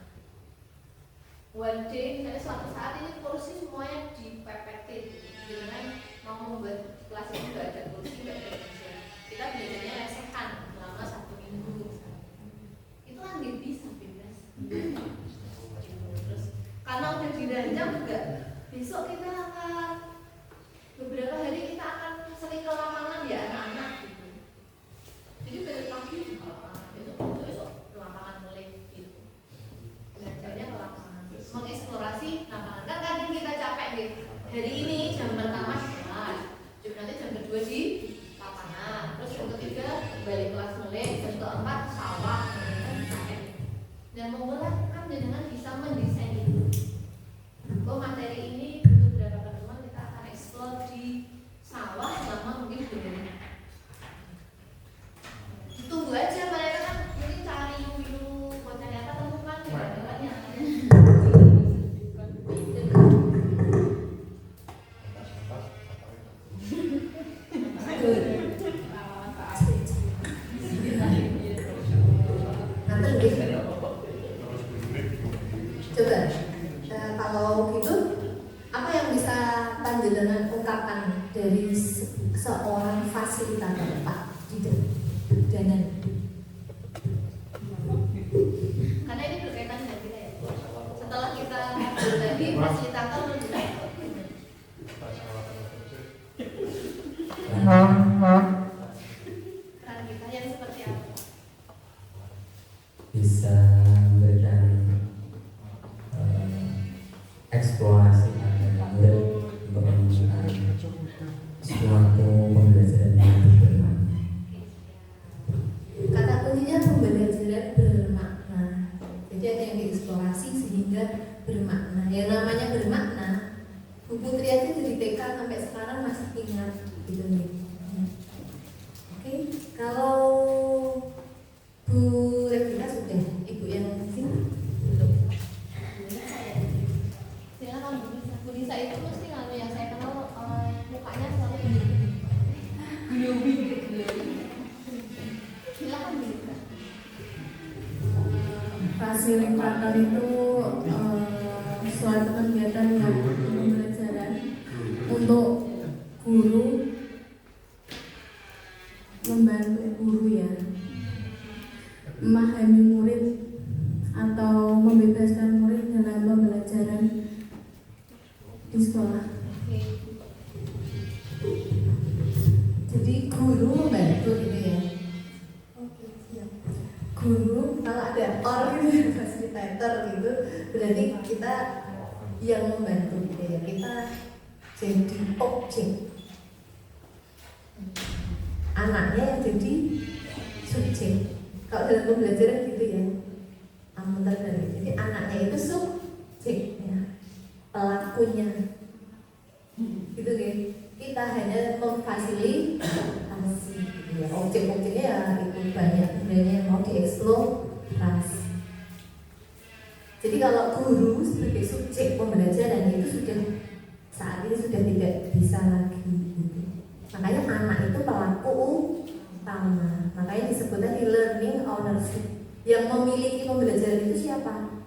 One day, misalnya suatu saat ini kursi semuanya dipepetin, dengan mau membuat kelas ini nggak ada kursi, nggak ada meja. Kita belajarnya lesehan selama 1 minggu. Itu kan nggak bisa bebas. Terus karena udah dirancang juga, besok kita akan beberapa hari kita akan sering ke lapangan ya anak-anak gitu. Jadi balik pagi ke lapangan, besok ke lapangan mulai gitu. Belajarnya ke lapangan, mengeksplorasi lapangan. Kan kadang kita capek gitu. Hari ini jam pertama di kelas, nanti jam kedua di lapangan, terus jam ketiga balik kelas mulai, jam keempat sawah, kan capek. Dan memulai kan dengan bisa mendesain itu. Oh materi ini butuh berapa Coba, kalau gitu, apa yang bisa panjenengan ungkapkan dari seorang fasilitator Pak Didan? Karena ini berkaitan dengan kita ya. Setelah kita ngobrol tadi, fasilitator menjelaskan peran kita yang seperti apa? Bisa memberikan eksplorasi pada murid untuk menemukan suatu pembelajaran yang bermakna. Kata kuncinya pembelajaran bermakna. Jadi ada yang dieksplorasi sehingga bermakna. Yang namanya bermakna, Bu Putri aja dari TK sampai sekarang masih ingat gitu nih. Oke, kalau Bu Revina sudah, Ibu yang sini belum. Silakan Bu Nisa itu mesti kalau yang saya kenal mukanya selalu ini. Silakan Bu Nisa. Fasilitator itu suatu kegiatan yang pembelajaran untuk guru, membantu guru ya memahami murid atau membebaskan murid dalam pembelajaran di sekolah. Jadi guru membantu gitu ya. Oke, siap. Guru kalau ada orang gitu, fasilitator gitu, berarti kita yang membantu gitu ya. Kita jadi objek, anaknya yang jadi subjek. Kalau dalam pembelajaran gitu ya, amunten dari. Jadi anaknya itu subjek ya, pelakunya. Gitu kan. Kita hanya memfasilitasi gitu ya. Objek-objeknya ya itu banyak sebenarnya yang mau dieksplorasi. Jadi kalau guru sebagai subjek pembelajaran itu sudah saat ini sudah tidak bisa lagi gitu. Makanya anak itu pelaku utama. Makanya disebutnya e-learning ownership. Yang memiliki pembelajaran itu siapa?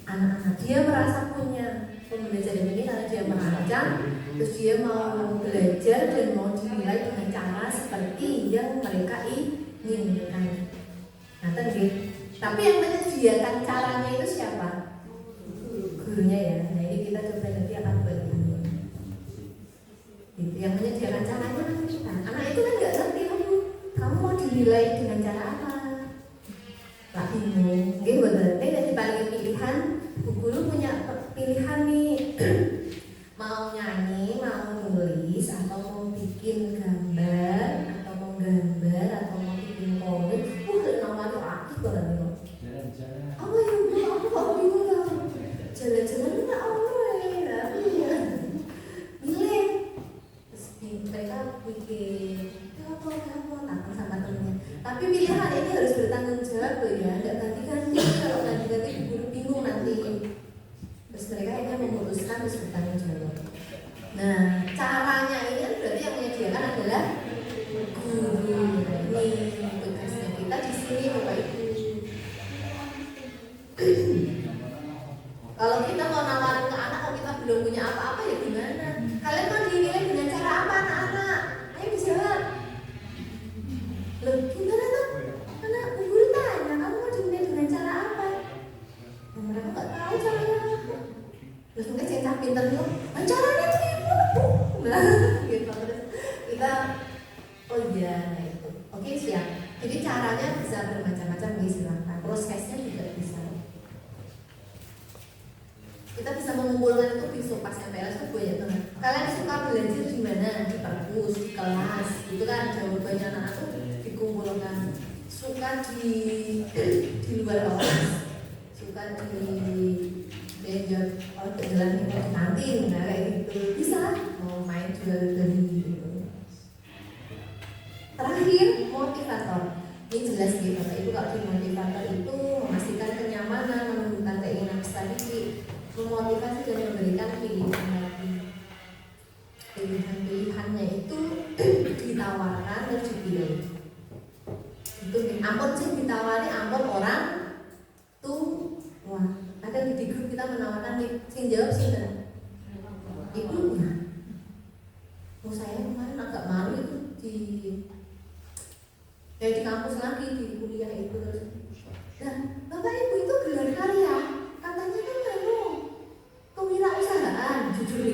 Anak-anak. Dia merasa punya pembelajaran ini karena dia merancang, terus dia mau belajar dan mau dinilai dengan cara seperti yang mereka inginkan. Nah, tadi. Tapi yang menyediakan caranya itu siapa? Gurunya ya. Nah, ini kita coba nanti akan buat ini. Itu yang menyediakan caranya kan kita. Anak itu kan nggak ngerti kamu mau dinilai dengan cara apa? Lah bingung. Oke, berarti dari dibagi pilihan, Bu Guru punya pilihan nih. Mau nyanyi, mau nulis, atau mau bikin gambar, atau mau gambar, atau mau bikin komik. Nama itu aktif banget nih. Apa ya Bu? Aku kok bingung ya. Jalan-jalan nggak oleh, tapi ya milih. Terus mereka bikin apa takut sama temennya. Tapi pilihan ini harus bertanggung jawab loh ya. Nggak ganti-ganti. Kalau ganti-ganti Bu Guru bingung nanti. Terus mereka akhirnya memutuskan terus bertanggung jawab. Nah, caranya ini kan berarti yang menyediakan adalah guru. Ini tugasnya kita di sini Bapak Ibu. Kalau kita mau nawarin ke anak, kalau kita belum punya apa-apa ya gimana? Kalian mau dinilai dengan cara apa anak-anak? Ayo dijawab. Loh, gimana tuh? Karena Bu Guru tanya, kamu mau dinilai dengan cara apa? Nah, mereka nggak tahu caranya apa. Terus mungkin cetak pinter dulu, caranya tuh ibu. Nah, gitu. Terus kita, oh iya, nah itu. Oke, siap. Jadi caranya bisa bermacam-macam, silahkan. Prosesnya juga bisa. Kita bisa mengumpulkan itu besok pas MPLS itu banyak banget. Kalian suka belajar di mana? Di perpus, di kelas, itu kan jawabannya anak-anak tuh dikumpulkan. Suka di luar kelas, suka di meja jalan di kantin, nah kayak gitu. Bisa mau main jual beli gitu. Terakhir motivator. Ini jelas gitu Bapak Ibu, kalau di motivator itu memastikan kenyamanan, menumbuhkan keinginan strategi, memotivasi dan memberikan pilihan lagi. Pilihan-pilihannya itu ditawarkan dan dipilih. Itu ampun sih ditawari amplop orang tua. Kadang di grup kita menawarkan sing jawab sinten? Ibunya. Saya kemarin agak malu itu di kampus lagi di kuliah itu terus. Nah, Bapak Ibu itu gelar karya, katanya kan kewirausahaan, jujur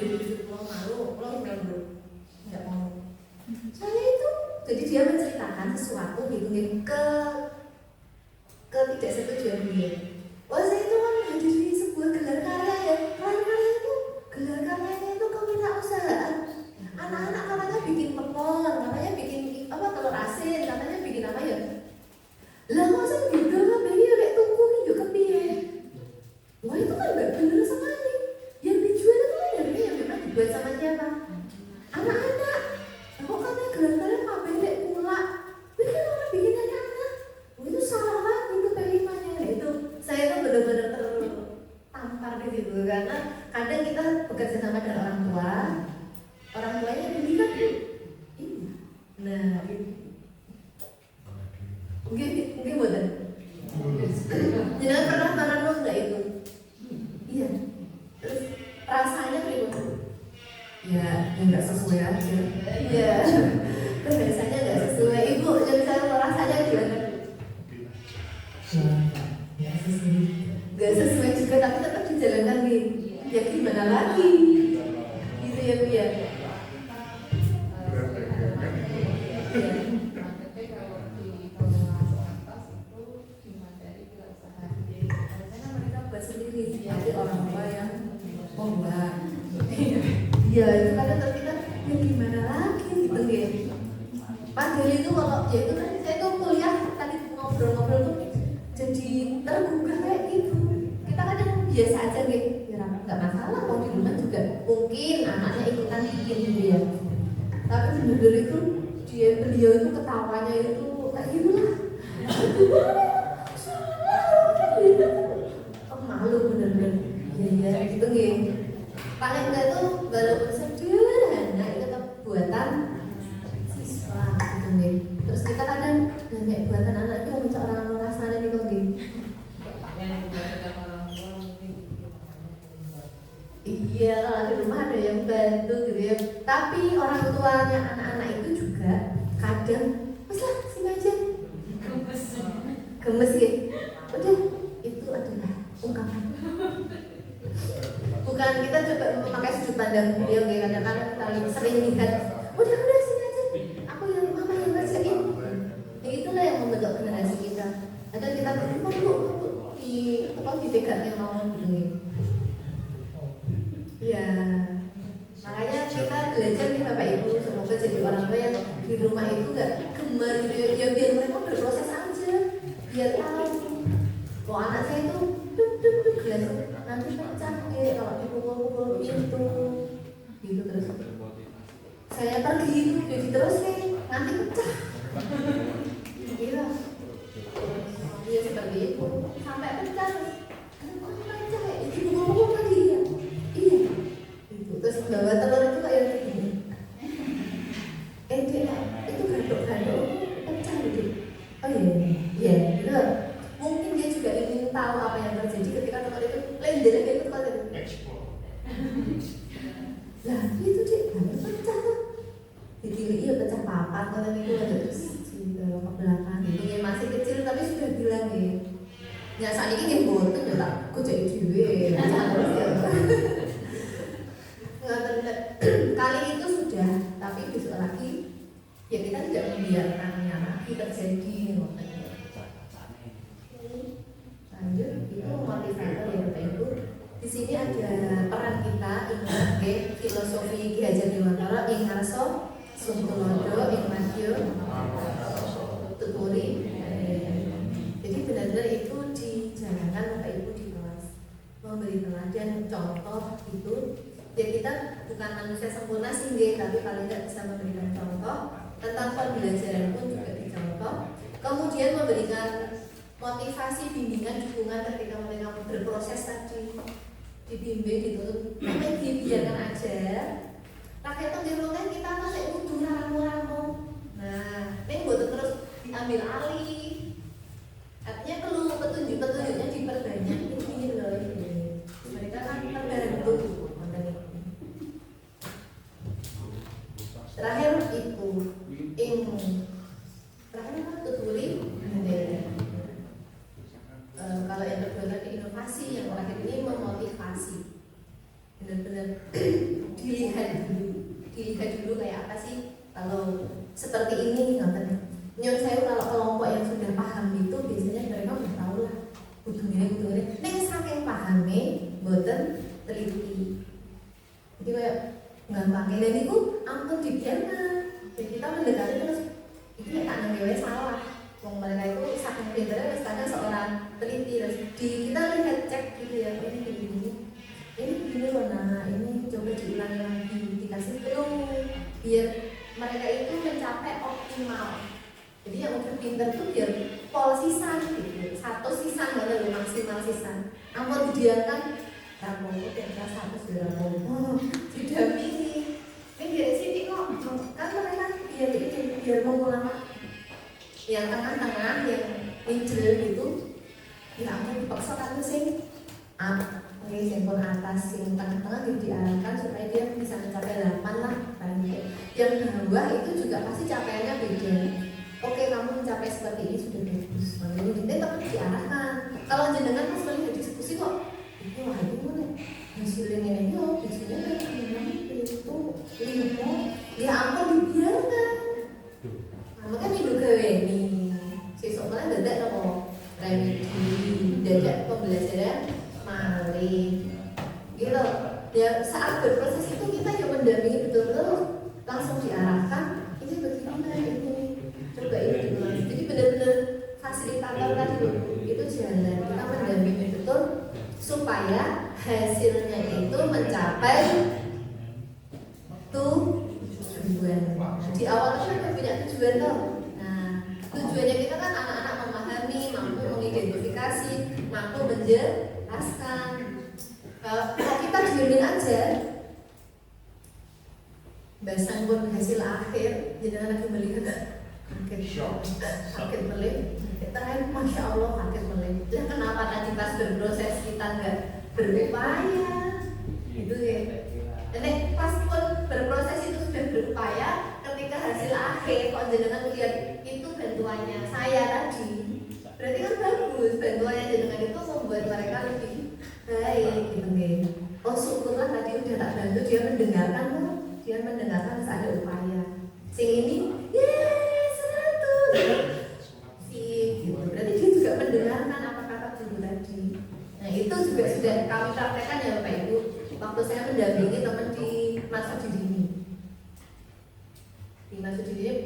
malu, nggak mau. Saya itu, jadi dia menceritakan sesuatu gitu ke ketidaksetujuan dia. Oh, saya itu kan jadi sebuah gelar karya ya, gelar karyanya itu kewirausahaan. Anak-anak katanya bikin pepon, katanya bikin telur asin, katanya bikin apa ya? Lah masa gitu lah, bayi lek tunggu nih juga kepiye? Wah itu kan nggak bener sekali. Yang dijual itu kan yang memang dibuat sama siapa? Anak-anak. Kok katanya gelar-gelar kabeh lek pula? Ini kan orang bikinannya anak. Wah itu salah lagi itu pelimanya. Nah, itu saya tuh benar-benar tertampar di situ karena kadang kita bekerja sama dengan orang tua. Orang tuanya pendidikan iya. Nah, mungkin buatan. Jangan pernah merenung nggak itu? Iya. Terus rasanya gimana? Ya nggak sesuai aja. Iya. Rasanya nggak sesuai. Ibu, jadi saya rasanya gimana? Ya sesuai. Nggak sesuai juga, tapi tetap dijalankan nih. Ya gimana lagi? Gitu ya Bu ya. Jadi orang tua yang enggak. Iya, itu kadang kita ya gimana lagi gitu ya. Padahal itu kalau ya itu kan saya tuh kuliah tadi ngobrol-ngobrol tuh jadi tergugah kayak gitu. Kita kadang biasa aja gitu, ya nggak masalah kalau di rumah juga mungkin anaknya ikutan bikin gitu ya. Tapi bener-bener itu beliau itu ketawanya itu kayak gitu lah. Malu bener-bener ya gitu gitu. Paling enggak tuh walaupun sederhana itu tetap buatan siswa gitu nih. Terus kita kadang kayak buatan anak itu minta orang rasanya gitu gitu. Iya, kalau di rumah ada yang bantu gitu ya. Tapi orang tuanya anak-anak itu juga kadang mas lah sini aja gemes ya. Udah itu adalah ungkapan. Bukan kita coba memakai sudut pandang beliau ya, kadang-kadang kita sering lihat udah sini aja aku yang mama yang ngerjain ya itulah yang membentuk generasi kita. Kadang kita perlu dipegang yang mau begini ya. Makanya kita belajar nih Bapak Ibu, semoga jadi orang tua yang di rumah itu gak gemar gitu ya, biar mereka berproses aja, biar tahu kok anak saya itu gelas nanti pecah kalau dipukul-pukul pintu gitu. Terus saya pergi jadi terus nanti pecah. Iya seperti itu sampai pecah. Kenapa pecah ya? Dipukul-pukul tadi ya. Iya itu terus bawa telur itu kayak gini. Itu gandok-gandok pecah gitu. Oh iya gitu. Mungkin dia juga ingin tahu apa yang terjadi ketika telur itu lender kayak tempat itu. Lah itu dia pecah tuh. Dipilih iya pecah papat kalau itu ada terus dibawa ke belakang gitu. Ya masih kecil tapi sudah bilang ya. Ya saat ini dia boten ya tak kocok dhewe. Kali itu sudah, tapi besok lagi ya kita tidak membiarkannya lagi terjadi. Lanjut, itu motivator ya Bapak Ibu. Di sini ada peran kita ingat filosofi Ki Hajar Dewantara ing ngarsa Sungkulodo ing Madya Tuturi. Jadi benar-benar itu dijalankan Bapak Ibu di kelas, memberi teladan contoh itu. Ya kita bukan manusia sempurna sih, tapi paling tidak bisa memberikan contoh tentang pembelajaran pun juga dicontoh. Kemudian memberikan motivasi, bimbingan, dukungan ketika mereka berproses tadi, dibimbing gitu, tapi dibiarkan aja. Rakyat itu dirungkan kita masih kudu ramu-ramu. Nah, ini buat terus diambil alih. teliti. Jadi kayak gampangnya dan itu ampun dibiarkan. Jadi kita mendekati terus ini tak ngewe salah. Wong mereka itu saking pinternya wis kadang seorang teliti terus kita lihat cek gitu ya, ini begini loh, nah ini coba diulangi lagi, dikasih clue biar mereka itu mencapai optimal. Jadi yang udah pinter tuh biar pol sisan gitu, 1 sisan mana loh maksimal sisan. Ampun didiamkan, kamu kira 100 berapa? Oh, didampingi. Ini biar sini kok, kan mereka biar mengulang. Yang tengah-tengah yang middle gitu, ya ampun dipaksa kan sing oke, simpul atas, yang tengah-tengah gitu diarahkan supaya dia bisa mencapai 8 lah banyak. Yang bawah itu juga pasti capaiannya beda. Oke, kamu mencapai seperti ini sudah bagus. Makanya kita tetap diarahkan. Kalau jenengan pas melihat diskusi kok, itu wah itu mana hasilnya ini loh, hasilnya kayak gini itu 5, ya ampun dibiarkan. Makanya hidup gawe ini, sesuk malah dadak nopo remedi, dadak pembelajaran malih, gitu. Ya saat berproses itu kita yang mendampingi betul-betul, langsung diarahkan. Ini bagaimana ini, coba ini diulangi. Jadi benar-benar fasilitator tadi itu jalan, kita mendampingi betul supaya hasilnya itu mencapai tujuan. Di awal itu kita punya tujuan tuh. Nah, tujuannya kita kan anak-anak memahami, mampu mengidentifikasi, mampu menjelaskan. Kalau kita diemin aja, bahasan pun hasil akhir, jangan lagi melihat kaget melihat. Kita kan masya Allah kaget melihat. Lah kenapa tadi pas berproses kita nggak berupaya? Itu ya. Dan pas pun berproses itu sudah berupaya, ketika hasil akhir kok jenengan lihat itu bantuannya saya tadi, berarti kan bagus, bantuannya jenengan itu membuat mereka lebih baik gitu kan. Oh syukurlah tadi udah tak bantu, dia mendengarkan loh, dia mendengarkan ada upaya. Sing ini, yes 100 sih gitu. Berarti dia juga mendengarkan apa kata guru tadi. Nah itu juga sudah kami praktekkan ya Bapak Ibu. Waktu saya mendampingi teman di masa dini,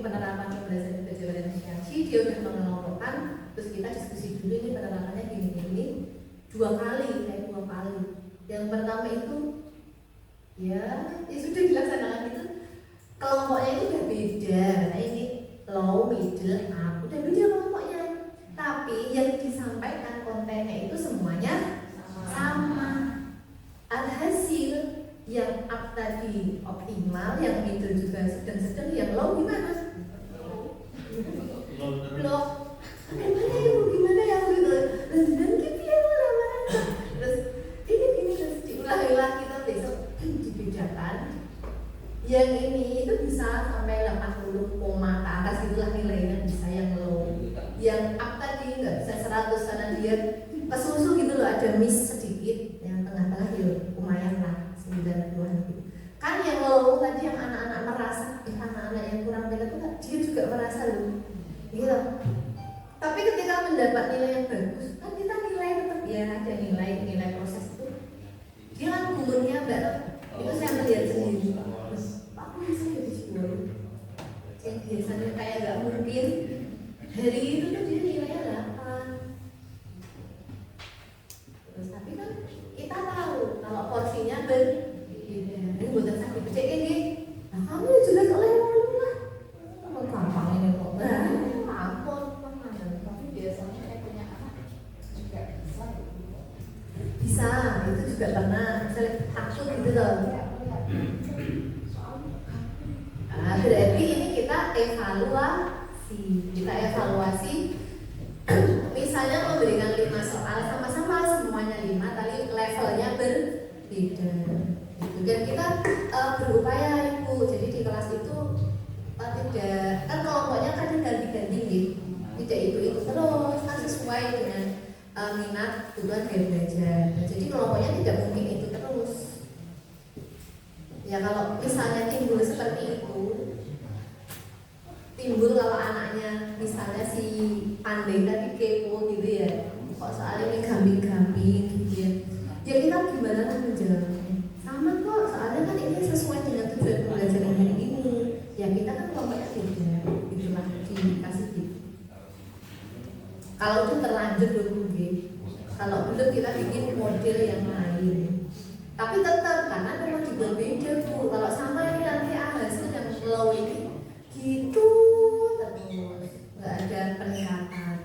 penerapan pembelajaran diferensiasi, dia udah mengelompokkan, terus kita diskusi dulu ini penerapannya gini-gini 2 kali. Yang pertama itu ya sudah dilaksanakan itu kelompoknya itu udah beda. Nah ini low, middle, up, udah beda kelompoknya. Tapi yang disampaikan kontennya itu semuanya sama. Alhasil yang up tadi optimal, yang middle juga sedang-sedang, yang low gimana? Low. Gimana ya gitu. Dan gitu ya lama. Terus ini terus diulang-ulang kita besok dibedakan. Yang ini itu bisa sampai 80 koma ke atas itulah nilainya, bisa yang low. Yang up tadi nggak bisa 100 karena dia kesusu gitu loh, ada miss sedikit. Yang tengah-tengah ya lumayan lah 90-an gitu. Kan yang low tadi yang anak-anak merasa, anak-anak yang kurang pintar itu dia juga merasa loh gitu. Tapi ketika mendapat nilai yang bagus, kan kita nilai tetap ya ada nilai proses itu. Dia kan gurunya mbak, itu saya melihat sendiri. Terus aku bisa jadi sebuah yang biasanya kayak nggak mungkin. Hari itu tuh dia nilainya 8. Terus tapi kan kita tahu kalau porsinya berbeda. Ini buatan sakit becek ini. Nah kamu juga oleh orang lah. Kamu gampang ini kok. Ampun, tapi biasanya saya punya anak juga bisa. Itu juga pernah misalnya takut gitu loh. Nah, berarti ini kita evaluasi. Misalnya memberikan 5 soal sama-sama semuanya 5, tapi levelnya berbeda. Dan kita berupaya Ibu. Jadi di kelas itu tidak kan kelompoknya kan ganti-ganti gitu. Tidak itu terus kan sesuai dengan minat kebutuhan gaya belajar. Jadi kelompoknya tidak mungkin itu terus. Ya kalau misalnya timbul seperti itu, timbul kalau anaknya misalnya si pandai tadi kepo gitu ya, kok soalnya ini gambing-gambing gitu ya, ya kita gimana kan menjawab. pokoknya beda, itulah dikasih gitu. Kalau udah terlanjur 20G, kalau belum kita bikin model yang lain. Tapi tetap karena memang dibuat beda tuh. Kalau sama ini nanti hasil yang low ini gitu terus, nggak ada peningkatan.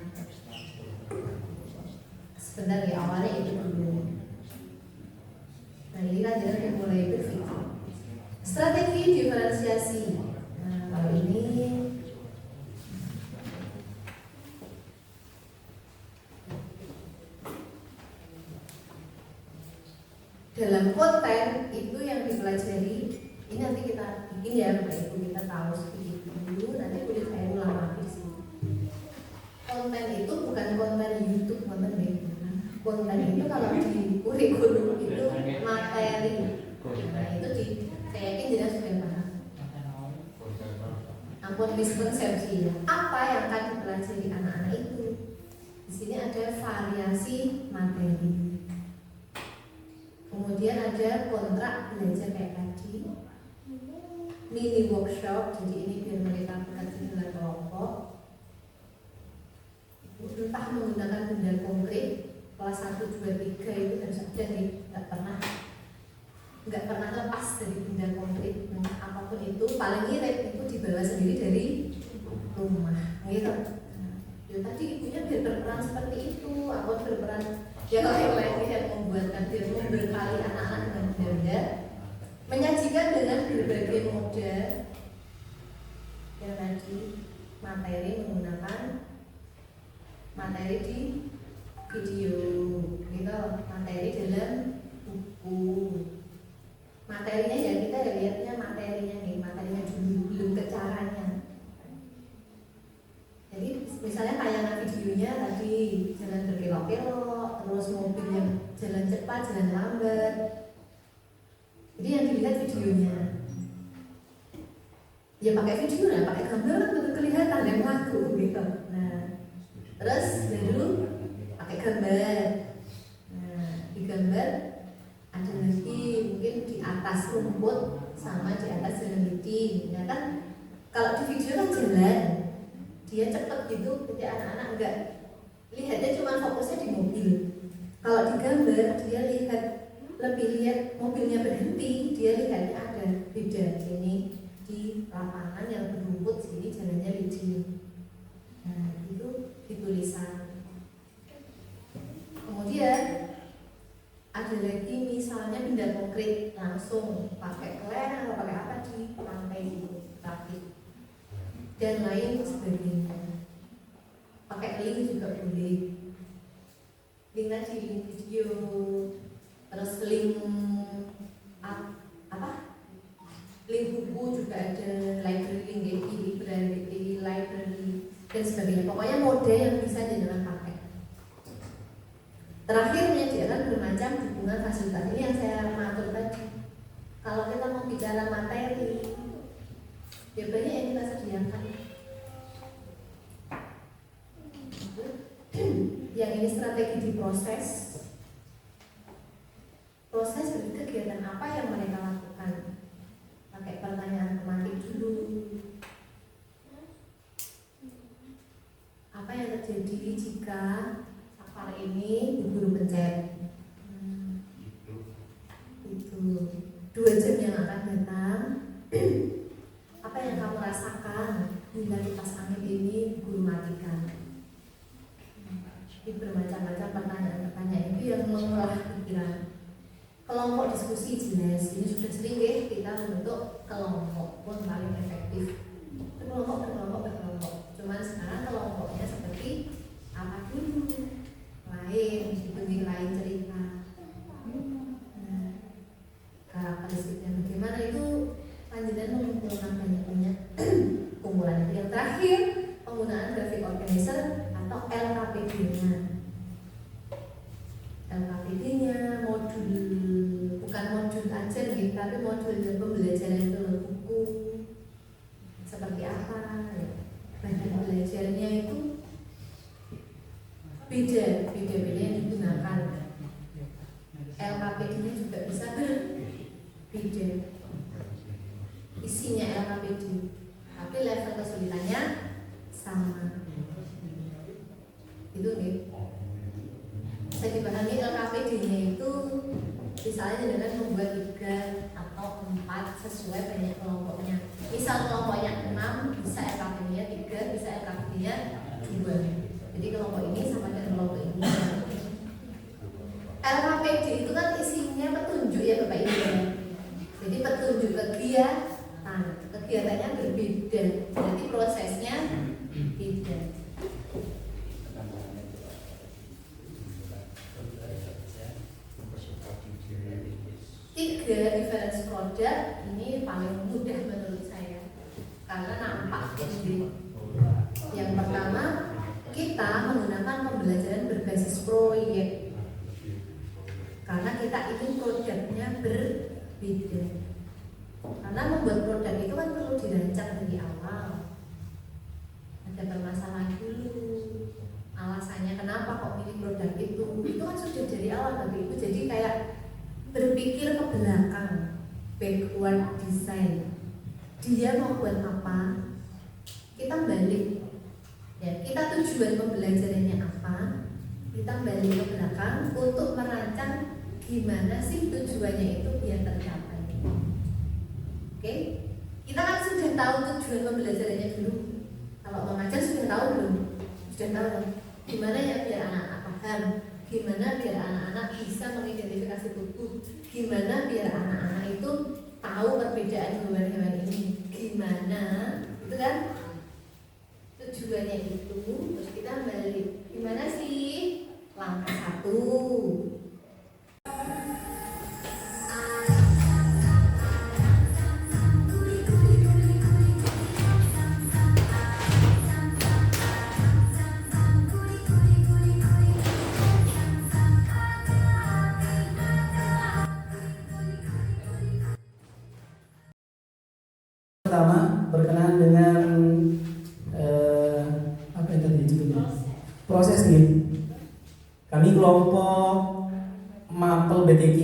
Sebentar ya, awalnya itu dulu. Nah ini kan jadi mulai berpikir strategi diferensiasi. Nah kalau ini dalam konten itu yang dipelajari. Ini nanti kita bikin ya, Bapak Ibu, kita tahu sedikit dulu. Nanti boleh saya ulang lagi di sini. Konten itu bukan konten YouTube, konten web. Konten itu kalau di kurikulum itu materi. Nah itu saya yakin jelas sudah paham. Ampun miskonsepsi ya. Apa yang akan dipelajari anak-anak itu? Di sini ada variasi materi. Kemudian ada kontrak belajar kayak tadi, mini workshop. Jadi ini biar mereka bekerja dengan kelompok. Entah menggunakan benda konkret. Kelas 1, 2, 3 itu harus ada nih, nggak pernah lepas dari benda konkret. Apapun itu paling irit itu dibawa sendiri dari rumah gitu. Ya tadi ibunya biar berperan seperti itu, aku berperan ya kalau yang lainnya yang membuatkan dia memberkali anak-anak dengan benda, menyajikan dengan berbagai model yang tadi materi menggunakan materi di video gitu, materi dalam buku. Materinya ya kita lihatnya materinya nih, materinya dulu, belum ke caranya. Jadi misalnya tayangan videonya tadi jalan berkelok-kelok, terus mobil yang jalan cepat, jalan lambat. Jadi yang dilihat videonya. Ya pakai video lah, pakai gambar kan betul kelihatan yang laku gitu. Nah, terus baru pakai gambar. Nah, di gambar ada lagi mungkin di atas rumput sama di atas jalan licin. Ya kan kalau di video kan jalan, dia cepet gitu, jadi anak-anak enggak lihatnya cuma fokusnya di mobil. Kalau di gambar dia lihat lebih lihat mobilnya berhenti, dia lihatnya ada beda. Ini di lapangan yang berumput, sini jalannya licin. Nah itu di tulisan. Kemudian ada lagi misalnya benda konkret langsung pakai klem atau pakai apa di lantai itu rapid dan lain sebagainya. Pakai link juga boleh. Link tadi, link video, terus link apa? Link buku juga ada, library, link library dan sebagainya. Pokoknya mode yang bisa jenengan pakai. Terakhir menyediakan bermacam dukungan fasilitas. Ini yang saya matur tadi. Kalau kita mau bicara materi, ya banyak yang kita sediakan. Yang ini strategi di proses dari kegiatan apa yang mereka lakukan. Pakai pertanyaan tematik dulu. Apa yang terjadi jika safar ini guru pencet? Itu 2 jam yang akan datang. Apa yang kamu rasakan bila kipas angin ini guru matikan? Ini bermacam-macam pertanyaan-pertanyaan itu yang mengolah pikiran. Kelompok diskusi jelas, ini sudah sering ya kita membentuk kelompok pun paling efektif. Berkelompok. Cuman sekarang kelompoknya seperti apa dulu? Lain, dibimbing lain cerita. Nah, karakteristiknya bagaimana itu panjenengan mengumpulkan banyak kumpulan. Yang terakhir penggunaan graphic organizer atau LKPD-nya. LKPD-nya modul, bukan modul aja nih, tapi modul pembelajaran itu buku seperti apa ya. Bahan belajarnya itu beda yang digunakan. LKPD-nya juga bisa beda isinya LKPD, tapi Bisa dipahami LKPD-nya itu misalnya dengan membuat 3 atau 4 sesuai banyak kelompoknya. Misal kelompoknya 6, bisa LKPD-nya 3, bisa LKPD-nya 2. Jadi kelompok ini sama dengan kelompok ini. LKPD itu kan isinya petunjuk ya Bapak Ibu. Jadi petunjuk kegiatan, kegiatannya berbeda, berarti prosesnya beda. 3 reference product ini paling mudah menurut saya karena nampak sendiri. Yang pertama, kita menggunakan pembelajaran berbasis proyek karena kita ingin produknya berbeda. Karena membuat produk itu kan perlu dirancang dari awal. Ada permasalahan dulu, alasannya kenapa kok milih produk itu kan sudah dari awal tapi itu jadi kayak berpikir ke belakang, backward design. Dia mau buat apa? Kita balik. Ya, kita tujuan pembelajarannya apa? Kita balik ke belakang untuk merancang gimana sih tujuannya itu biar tercapai. Oke? Kita kan sudah tahu tujuan pembelajarannya dulu. Kalau mengajar sudah tahu belum? Sudah tahu. Gimana ya biar anak-anak paham? Gimana biar anak-anak bisa mengidentifikasi tubuh? Gimana biar anak-anak itu tahu perbedaan hewan-hewan ini? Gimana? Itu kan tujuannya itu. Terus kita balik. Gimana sih? Langkah 1. Pertama berkenaan dengan apa yang tadi judulnya? Proses nih. Kami kelompok Mapel BTQ.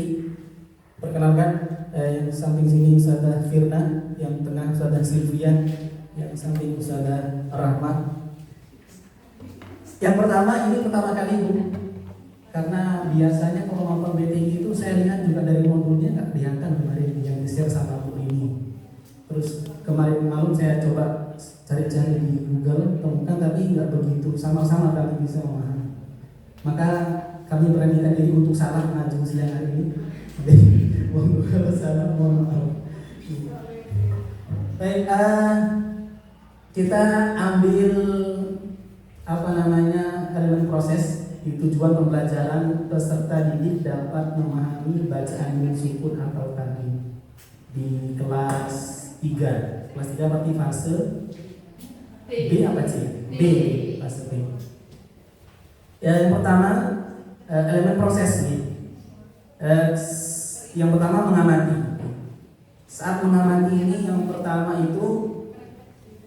Perkenalkan yang samping sini Ustazah Firna, yang tengah Ustazah Silvia, yang samping Ustazah Rahmat. Yang pertama ini pertama kali Bu. Karena biasanya kalau Mapel BTQ itu saya lihat juga dari modulnya nggak kelihatan kemarin yang di-share sama Bu ini. Terus kemarin malam saya coba cari-cari di Google, temukan tapi nggak begitu sama-sama kami bisa memahami. Maka kami beranikan diri untuk salah maju siang hari ini. Jadi kalau salah mohon maaf. Baik, kita ambil elemen proses. Di tujuan pembelajaran peserta didik dapat memahami bacaan sukun atau tanwin di kelas 3. Kelas 3 berarti fase B apa C? B, fase B. Yang pertama elemen proses nih. Yang pertama mengamati. Saat mengamati ini yang pertama itu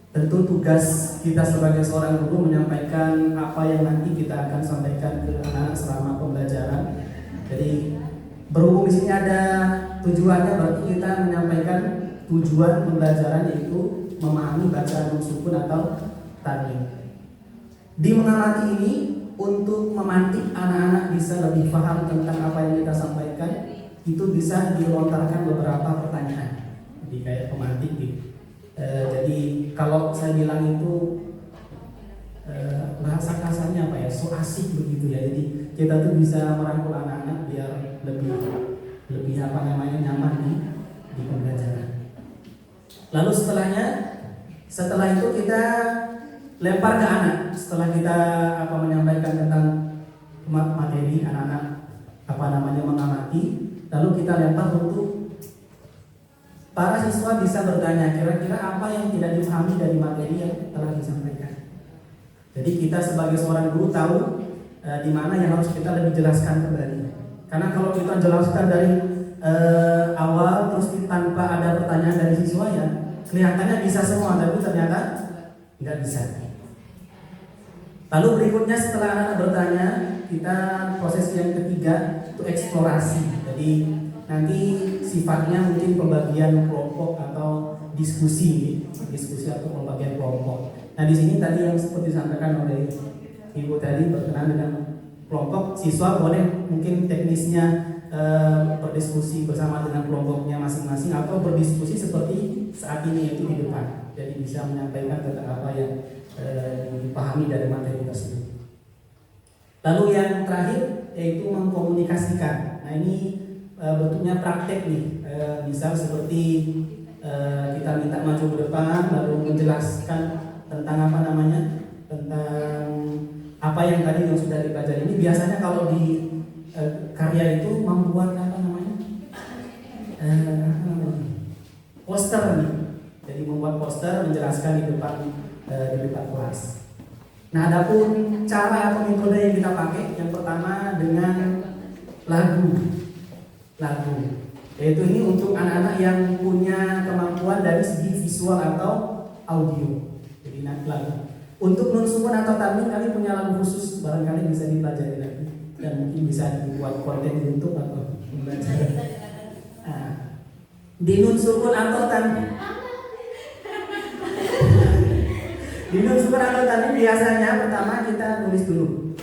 tentu tugas kita sebagai seorang guru menyampaikan apa yang nanti kita akan sampaikan ke anak selama pembelajaran. Jadi berhubung di sini ada tujuannya, berarti kita menyampaikan tujuan pembelajaran yaitu memahami bacaan sukun atau tanwin. Di mengamati ini untuk memantik anak-anak bisa lebih paham tentang apa yang kita sampaikan, itu bisa dilontarkan beberapa pertanyaan. Jadi kayak pemantik gitu. Jadi kalau saya bilang itu bahasa kasarnya apa ya, so asik begitu ya. Jadi kita tuh bisa merangkul anak-anak biar lebih nyaman di pembelajaran. Lalu setelah itu kita lempar ke anak. Setelah kita menyampaikan tentang materi, anak-anak mengamati, lalu kita lempar untuk para siswa bisa bertanya kira-kira apa yang tidak dipahami dari materi yang telah disampaikan. Jadi kita sebagai seorang guru tahu di mana yang harus kita lebih jelaskan kembali. Karena kalau kita jelaskan dari awal terus tanpa ada pertanyaan dari siswa ya kelihatannya bisa semua, tapi ternyata nggak bisa. Lalu berikutnya setelah anak bertanya, kita proses yang ketiga itu eksplorasi. Jadi nanti sifatnya mungkin pembagian kelompok atau diskusi atau pembagian kelompok. Nah di sini tadi yang seperti disampaikan oleh Ibu tadi berkenaan dengan kelompok, siswa boleh mungkin teknisnya berdiskusi bersama dengan kelompoknya masing-masing atau berdiskusi seperti saat ini yaitu di depan. Jadi bisa menyampaikan tentang apa yang dipahami dari materi tersebut. Lalu yang terakhir yaitu mengkomunikasikan. Nah ini bentuknya praktek nih. Misal seperti kita minta maju ke depan lalu menjelaskan tentang tentang apa yang tadi yang sudah dipelajari. Ini biasanya kalau di karya itu membuat poster nih. Jadi membuat poster menjelaskan di depan kelas. Nah, adapun cara atau metode yang kita pakai, yang pertama dengan lagu, yaitu ini untuk anak-anak yang punya kemampuan dari segi visual atau audio. Jadi lagu. Untuk nun sukun atau tanwin kali punya lagu khusus, barangkali bisa dipelajari lagi dan mungkin bisa dibuat konten di YouTube atau belajar. Nah, di nun sukun atau tanwin. Di nun sukun atau tanwin biasanya pertama kita nulis dulu.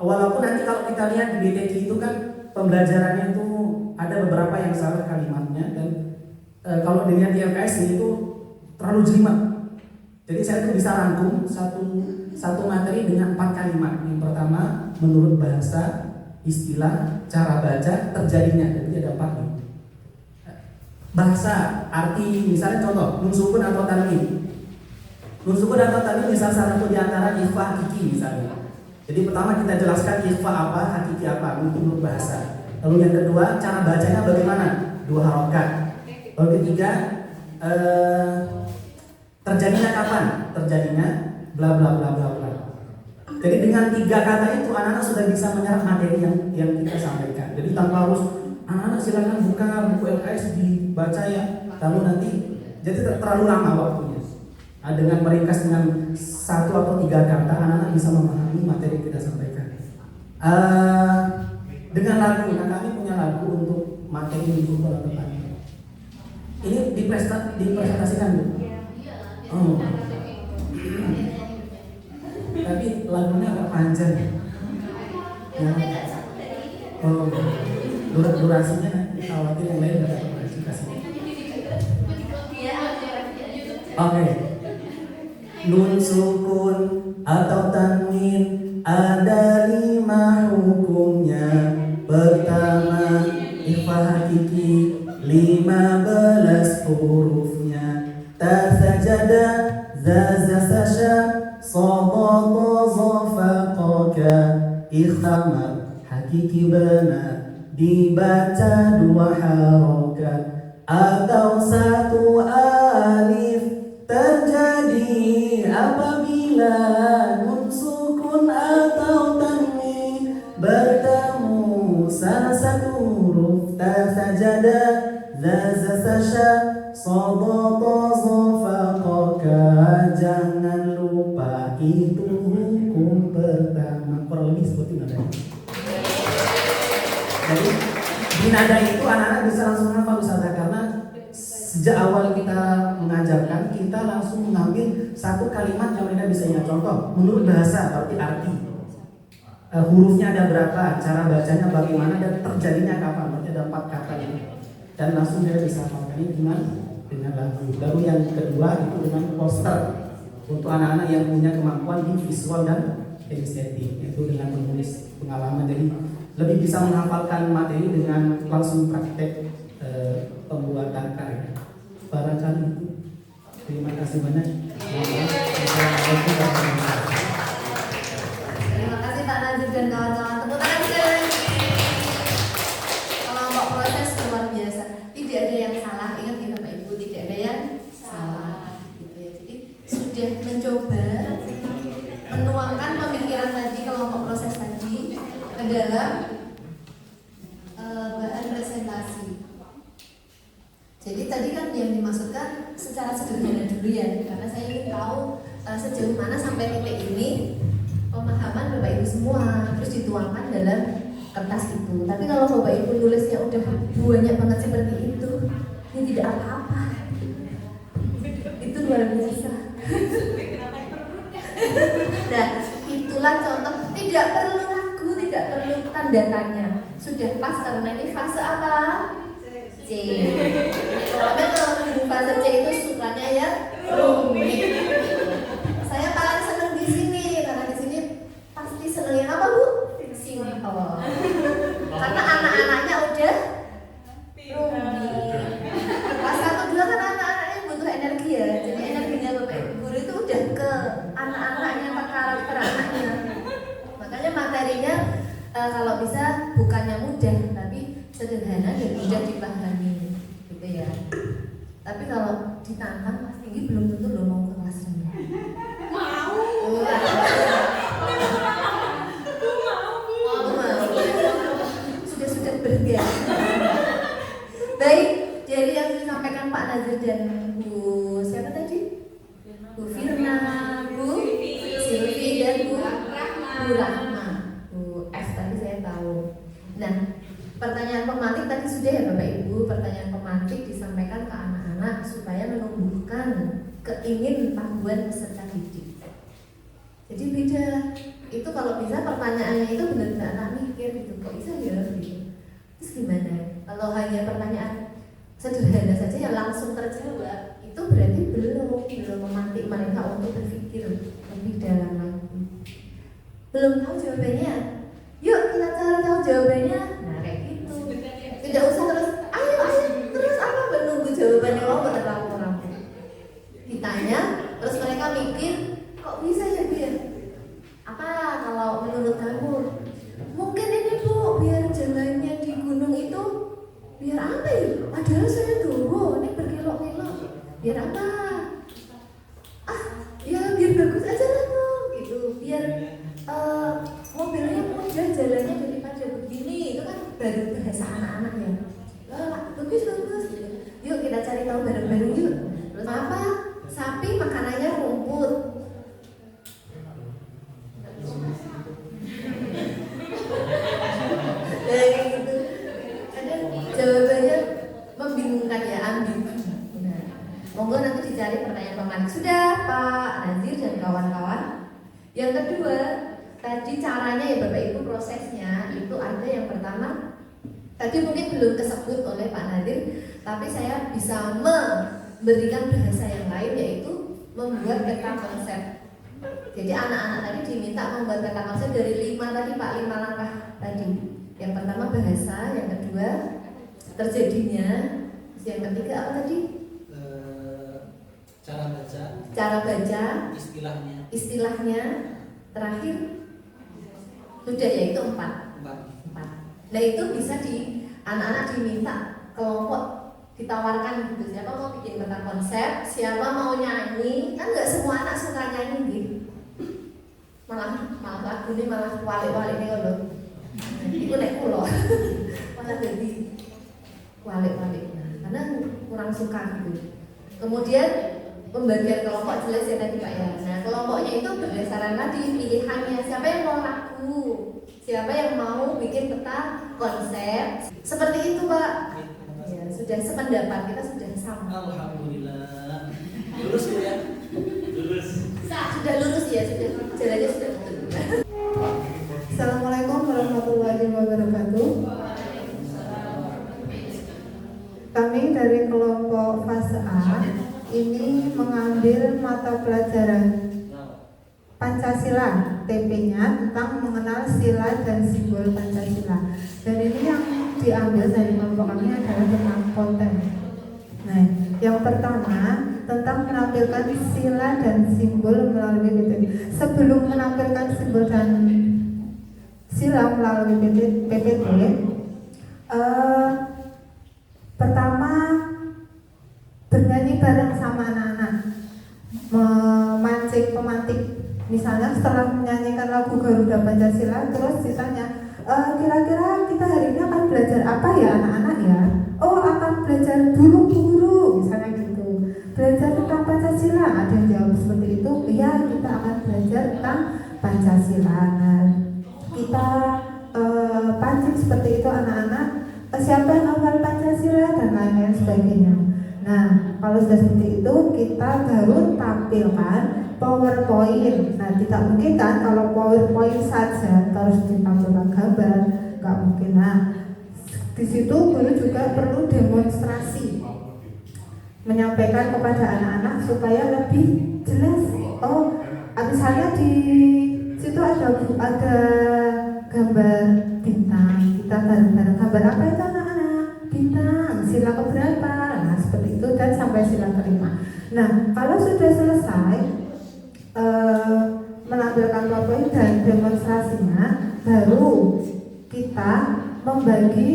Walaupun nanti kalau kita lihat di BTQ itu kan pembelajarannya itu ada beberapa yang salah kalimatnya dan kalau dilihat di LKS itu terlalu jelimet. Jadi saya tuh bisa rangkum satu materi dengan 4 kalimat. Yang pertama menurut bahasa, istilah, cara baca, terjadinya. Jadi ada 4 nih. Bahasa, arti, misalnya contoh nun sukun atau tanwin. Nun sukun atau tanwin misal salah satu di antara ikhfa, hakiki misalnya. Jadi pertama kita jelaskan ikhfa apa, hakiki apa menurut bahasa. Lalu yang kedua cara bacanya bagaimana? 2 harokat. Lalu ketiga terjadinya kapan? Terjadinya bla bla bla bla bla. Jadi dengan 3 kata itu anak-anak sudah bisa menyerap materi yang kita sampaikan. Jadi tanpa harus anak-anak silakan buka buku LKS dibaca ya. Lalu nanti jadi terlalu lama waktunya. Nah, dengan meringkas dengan 1 atau 3 kata anak-anak bisa memahami materi yang kita sampaikan. Dengan lagu, nah kami punya lagu untuk materi minggu depan. Ini dipresentasikan dulu. Oh. Tapi lagunya agak panjang. Ya. Oh. Durasinya khawatir yang lain enggak kasih. Oke. Nun sukun atau tanwin ada 5 hukumnya. Pertama ikhfa hakiki 15 hurufnya. Ta sajada zaza sasha sadata zafaqaka. Ikhtamar hakiki benar dibaca 2 harokat atau 1 alif terjadi apabila nun sukun atau tanwin bertemu salah satu huruf. Ta sajada zaza sasha sadata zafaqaka. Jangan lupa itu hukum pertama. Kurang lebih seperti nada. Jadi di nada itu anak-anak bisa langsung hafal Ustazah, karena sejak awal kita mengajarkan kita langsung mengambil 1 kalimat yang mereka bisa ingat. Contoh menurut bahasa berarti arti, hurufnya ada berapa, cara bacanya bagaimana, dan terjadinya kapan. Berarti ada 4 kata ini dan langsung dia bisa hafalkan ini dengan lagu. Lalu yang kedua itu dengan poster untuk anak-anak yang punya kemampuan di visual dan estetik, itu dengan menulis pengalaman. Jadi lebih bisa menghafalkan materi dengan langsung praktek pembuatan karya. Barangkali itu. Terima kasih banyak. Terima kasih Pak Najib dan kawan-kawan. Tepuk tangan sekali lagi. Kelompok proses luar biasa. Tidak ada yang salah. Ingat ya Bapak Ibu, tidak ada yang salah. Gitu ya. Jadi sudah mencoba menuangkan pemikiran tadi, kelompok proses tadi ke dalam bahan presentasi. Jadi tadi kan yang dimaksudkan secara sederhana dulu ya, karena saya ingin tahu sejauh mana sampai titik ini pemahaman Bapak Ibu semua, terus dituangkan dalam kertas itu. Tapi kalau Bapak Ibu nulisnya udah banyak banget seperti itu, ini tidak apa-apa. Itu luar biasa. Nah, itulah contoh. Tidak perlu ragu, tidak tanda tanya. Sudah pas karena ini fase apa? C. Tapi kalau fase C itu sukanya ya rumit. Saya paling seneng di sini karena di sini pasti senengnya apa Bu? Simple. Karena anak-anaknya udah rumit. Pas 1, 2 kan anak-anaknya butuh energi ya. Jadi energinya Bapak Ibu guru itu udah ke anak-anaknya, ke karakter anaknya. Makanya materinya kalau bisa bukannya mudah tapi sederhana dan mudah dipahami gitu ya. Tapi kalau ditantang Mas Tinggi belum tentu lo mau ke kelas ini. Mau. Sudah berbiasa. Baik, jadi yang disampaikan Pak Nazir dan Bu siapa tadi? Bu Firna, Bu Silvi dan Bu Rahma. Bu F tadi saya tahu. Nah, pertanyaan pemantik tadi sudah ya Bapak Ibu. Pertanyaan pemantik disampaikan ke anak-anak supaya menumbuhkan keingintahuan peserta didik. Jadi beda. Itu kalau bisa pertanyaannya itu benar-benar anak mikir gitu. Kok bisa ya gitu. Terus gimana? Kalau hanya pertanyaan sederhana saja yang langsung terjawab, itu berarti belum memantik mereka untuk berpikir lebih dalam lagi. Belum tahu jawabannya, yuk kita cari tahu jawabannya. Nah kayak gitu. Tidak usah terus, ayo terus apa menunggu jawabannya berlaku-laku. Ditanya, terus mereka mikir, kok bisa ya biar? Apa kalau menurut kamu? Mungkin ini Bu, biar jalannya di gunung itu biar apa ya? Padahal saya dulu ini berkilo-kilo. Biar apa? Ya biar bagus aja lah Bu. Gitu. Biar mobilnya mudah jalannya daripada begini. Itu kan baru bahasa anak-anak ya. Bagus. Yuk kita cari tahu bareng-bareng yuk. Terus apa? Sapi makanannya rumput. Kayak gitu. Kadang jawabannya membingungkan ya, ambigu. Nah, monggo nanti dicari pertanyaan pemantik. Sudah Pak Nazir dan kawan-kawan. Yang kedua, tadi caranya ya Bapak Ibu prosesnya itu ada yang pertama. Tadi mungkin belum disebut oleh Pak Nazir, tapi saya bisa memberikan bahasa yang lain yaitu membuat peta konsep. Jadi anak-anak tadi diminta membuat peta konsep dari 5 tadi Pak, 5 langkah tadi. Yang pertama bahasa, yang kedua terjadinya, yang ketiga apa tadi? Cara baca, istilahnya, terakhir sudah ya itu 4. Nah itu bisa anak-anak diminta kelompok ditawarkan gitu, siapa mau bikin peta konsep, siapa mau nyanyi, kan nggak semua anak suka nyanyi gitu. Malah lagu ini malah walik-walik nih loh. Iku nek kulo malah jadi walik-walik, karena kurang suka gitu. Kemudian pembagian kelompok jelas ya tadi Pak ya. Nah kelompoknya itu berdasarkan tadi pilihannya, siapa yang mau lagu, siapa yang mau bikin peta konsep, seperti itu Pak. Ya sudah sependapat, kita sudah sama. Alhamdulillah. Lurus Bu ya? Lurus. Sudah lurus ya, sudah jalannya sudah betul. Assalamualaikum warahmatullahi wabarakatuh. Kami dari kelompok fase A ini mengambil mata pelajaran Pancasila, TP-nya tentang mengenal sila dan simbol Pancasila. Dan ini yang diambil dari kelompok kami adalah tentang konten. Nah, yang pertama tentang menampilkan sila dan simbol melalui PPT. Sebelum menampilkan simbol dan sila melalui PPT, pertama bernyanyi bareng sama anak-anak, memancing pemantik. Misalnya setelah menyanyikan lagu Garuda Pancasila, terus ditanya, kira-kira kita hari ini akan belajar apa ya anak-anak ya? Oh, akan belajar burung-burung, misalnya gitu. Belajar tentang Pancasila, ada yang jawab seperti itu. Iya, kita akan belajar tentang Pancasila. Nah, kita pancing seperti itu anak-anak. Siapa yang hafal Pancasila dan lain-lain sebagainya. Nah, kalau sudah seperti itu, kita baru tampilkan PowerPoint. Nah, tidak mungkin kan kalau PowerPoint saja terus ditampilkan gambar, Oke, nah di situ guru juga perlu demonstrasi, menyampaikan kepada anak-anak supaya lebih jelas. Oh, misalnya di situ ada gambar bintang, kita bareng-bareng gambar apa itu anak-anak? Bintang, sila keberapa? Nah seperti itu dan sampai sila kelima. Nah kalau sudah selesai menampilkan PowerPoint dan demonstrasinya, baru kita membagi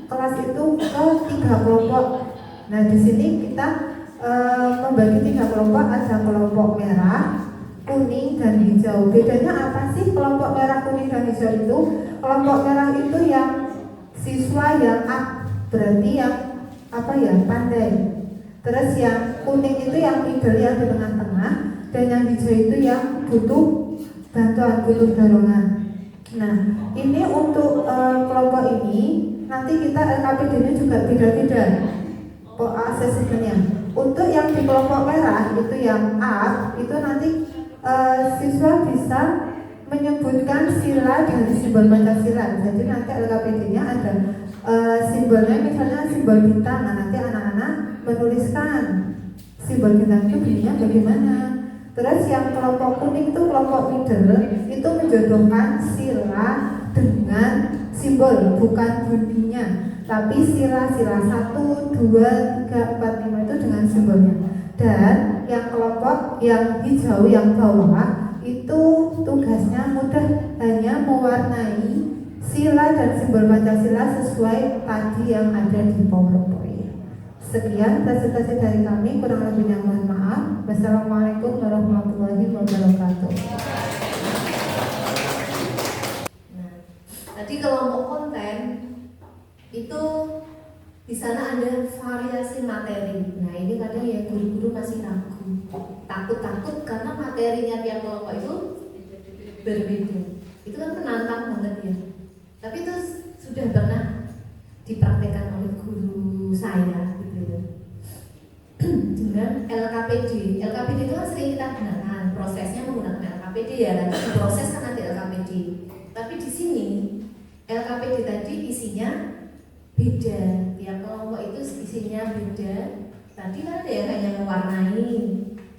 kelas itu ke 3 kelompok. Nah di sini kita membagi 3 kelompok, ada kelompok merah, kuning, dan hijau. Bedanya apa sih kelompok merah, kuning, dan hijau itu? Kelompok merah itu yang siswa yang berarti yang pandai. Terus yang kuning itu yang middle, yang di tengah-tengah, dan yang hijau itu yang butuh bantuan, butuh dorongan. Nah ini untuk kelompok ini nanti kita LKPD-nya juga beda-beda asesmennya. Untuk yang di kelompok merah itu yang A itu nanti siswa bisa menyebutkan sila dari simbol Pancasila. Jadi nanti LKPD-nya ada simbolnya, misalnya simbol bintang. Nah nanti anak-anak menuliskan simbol bintang itu bunyinya bagaimana. Terus yang kelompok kuning itu kelompok middle, itu menjodohkan sila dengan simbol, bukan bunyinya, tapi sila-sila 1, 2, 3, 4, 5 itu dengan simbolnya. Dan yang kelompok yang hijau yang bawah itu tugasnya mudah, hanya mewarnai sila dan simbol Pancasila sesuai tadi yang ada di PowerPoint. Sekian presentasi dari kami, kurang lebihnya mohon maaf. Wassalamualaikum warahmatullahi wabarakatuh. Nah, tadi kelompok konten itu di sana ada variasi materi. Nah ini kadang ya guru-guru masih ragu, takut karena materinya tiap kelompok itu berbeda. Itu kan menantang banget ya. Tapi itu sudah pernah dipraktekkan oleh guru saya gitu ya. Dengan LKPD. LKPD itu kan sering kita gunakan, prosesnya menggunakan LKPD ya, nanti proses kan ada LKPD. Tapi di sini LKPD tadi isinya beda, tiap kelompok itu isinya beda. Tadi kan ada yang hanya mewarnai,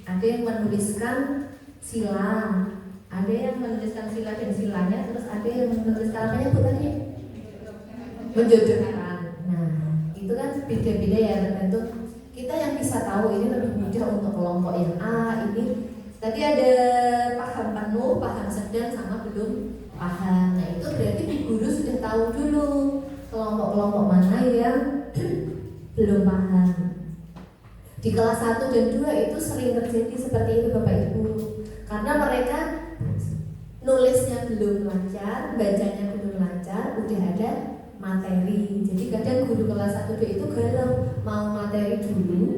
ada yang menuliskan sila, ada yang menuliskan sila dan silanya, terus ada yang menuliskan apa ya Bu tadi? Menjodohkan. Nah, itu kan beda-beda ya, tergantung kita yang bisa tahu ini lebih mudah untuk kelompok yang A ini. Tadi ada paham penuh, paham sedang, sama belum paham. Nah itu berarti guru sudah tahu dulu kelompok-kelompok mana yang belum paham. Di kelas 1 dan 2 itu sering terjadi seperti itu Bapak Ibu. Karena mereka nulisnya belum lancar, bacanya belum lancar, udah ada materi. Jadi kadang guru kelas 1 2 itu galau, mau materi dulu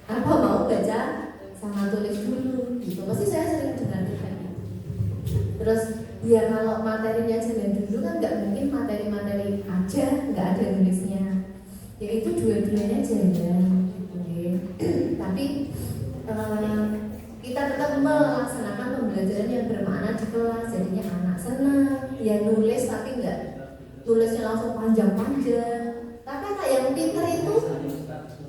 apa mau baca sama tulis dulu gitu. Pasti saya sering dengar kayak gitu. Terus ya kalau materinya jalan dulu kan nggak mungkin materi-materi aja nggak ada nulisnya. Ya itu dua-duanya jalan gitu ya. Tapi kita tetap melaksanakan pembelajaran yang bermakna di kelas. Jadinya anak senang, ya nulis tapi nggak tulisnya langsung panjang-panjang. Tapi anak yang pintar itu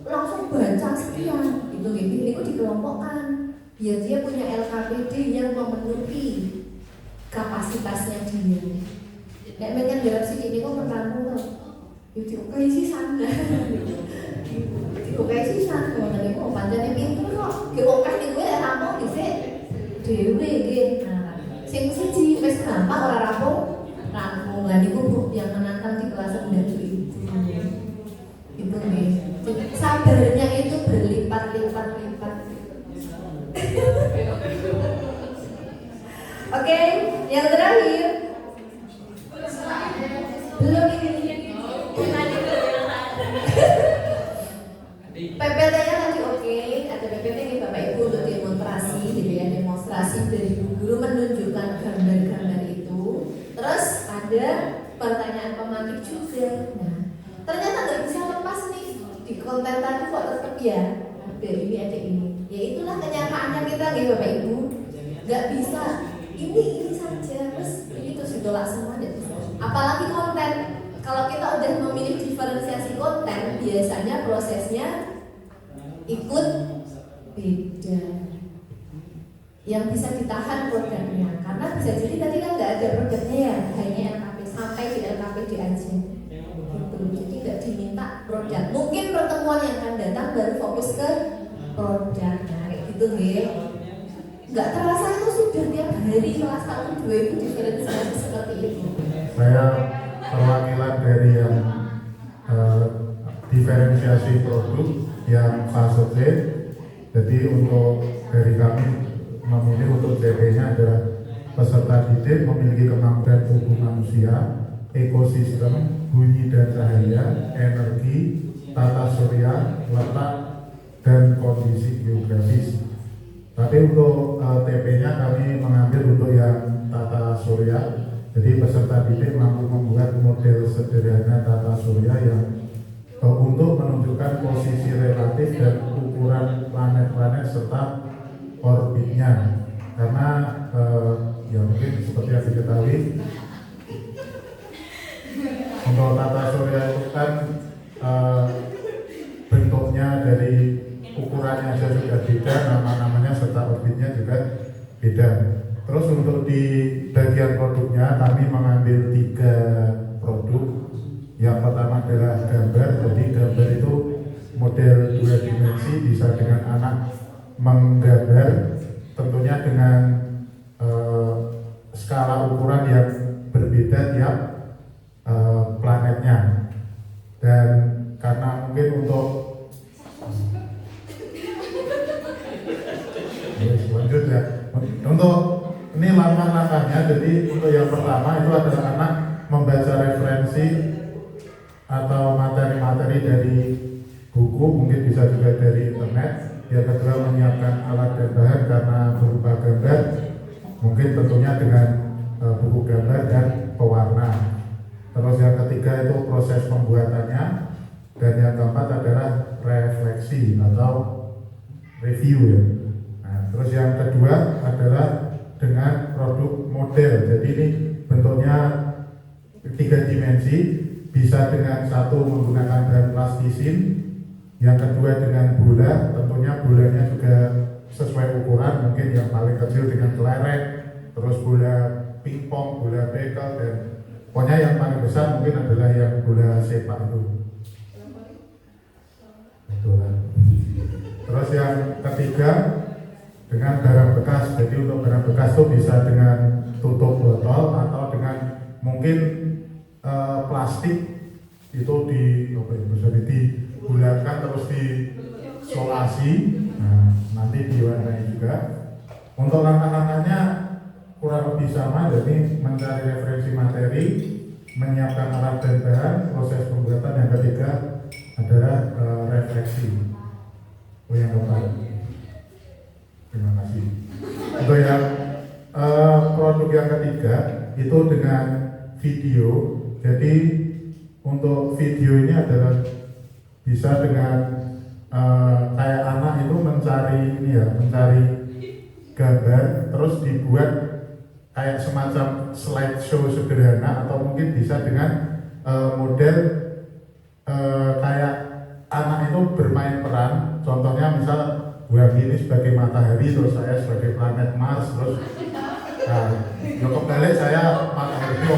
langsung baca sekian itu itu dikelompokkan biar dia punya LKPD yang memenuhi kapasitasnya dia. Nek mengen dalam sini ini kok menanggung tuh diukai sih sana diukai sih sana ngomongin kok panjangnya pintar kok diukai di gue rampung di sini dewe gitu. Sing siji wis gampang ora rampung lah niku yang menantang di kelas rendah itu nih sabarnya itu berlipat-lipat. Oke, yang terakhir belum ini PPT-nya tadi oke, ada PPT nih Bapak Ibu untuk demonstrasi gitu ya, demonstrasi dari guru menunjukkan gambar-gambar itu. Terus ada pertanyaan pemantik juga. Nah, ternyata nggak bisa lepas nih di konten tadi kok tetap ya ada ini. Ya itulah kenyataannya kita nih Bapak Ibu. Nggak bisa ini saja terus ini terus ditolak semua nggak bisa. Apalagi konten Kalau kita udah memilih diferensiasi konten, biasanya prosesnya ikut beda. Yang bisa ditahan produknya, karena bisa jadi tadi kan nggak ada produknya ya, hanya LKP sampai di LKPD aja. Gitu. Jadi nggak diminta produk. Mungkin pertemuan yang akan datang baru fokus ke produk, nah, kayak gitu ya. Nggak terasa itu sudah tiap hari kelas 1-2 itu diferensiasi seperti itu. Saya perwakilan dari yang diferensiasi produk yang fase C. Jadi untuk dari kami memilih untuk CP-nya adalah peserta didik memiliki kemampuan tubuh manusia, ekosistem, bunyi dan cahaya, energi, tata surya, letak, dan kondisi geografis. Tapi untuk TP-nya kami mengambil untuk yang tata surya. Jadi peserta didik mampu membuat model sederhana tata surya yang untuk menunjukkan posisi relatif dan ukuran planet-planet serta orbitnya. Karena ya mungkin seperti yang diketahui, untuk tata surya itu kan bentuknya dari ukurannya saja sudah beda, nama-namanya serta orbitnya juga beda. Terus untuk di bagian produknya kami mengambil 3 produk. Yang pertama adalah gambar. Jadi gambar itu model 2 dimensi, bisa dengan anak menggambar, tentunya dengan skala ukuran yang berbeda tiap planetnya. Dan karena mungkin untuk lanjut ya, untuk ini langkah-langkahnya. Jadi untuk yang pertama itu adalah anak membaca referensi atau materi-materi dari buku, mungkin bisa juga dari internet. Yang kedua menyiapkan alat dan bahan karena berupa gambar, mungkin tentunya dengan buku gambar dan pewarna. Terus yang ketiga itu proses pembuatannya, dan yang keempat adalah refleksi atau review ya. Nah, terus yang kedua adalah dengan produk model. Jadi ini bentuknya 3 dimensi, bisa dengan satu menggunakan bahan plastisin, yang kedua dengan bola, tentunya bolanya juga sesuai ukuran, mungkin yang paling kecil dengan kelereng, terus bola pingpong, bola bekel, dan pokoknya yang paling besar mungkin adalah yang bola sepak itu. Terus yang ketiga dengan barang bekas. Jadi untuk barang bekas itu bisa dengan tutup botol atau dengan mungkin plastik itu bisa dibulatkan terus disolasi. Nah, nanti diwarnai juga. Untuk langkah-langkahnya kurang lebih sama, jadi mencari referensi materi, menyiapkan alat dan bahan, proses pembuatan. Yang ketiga adalah refleksi. Yang keempat, terima kasih. Untuk yang produk yang ketiga itu dengan video. Jadi untuk video ini adalah bisa dengan kayak anak itu mencari mencari gambar, terus dibuat kayak semacam slideshow sederhana, atau mungkin bisa dengan model kayak anak itu bermain peran. Contohnya misal Buang ini sebagai matahari, terus saya sebagai planet Mars, terus kebalik saya matahari itu.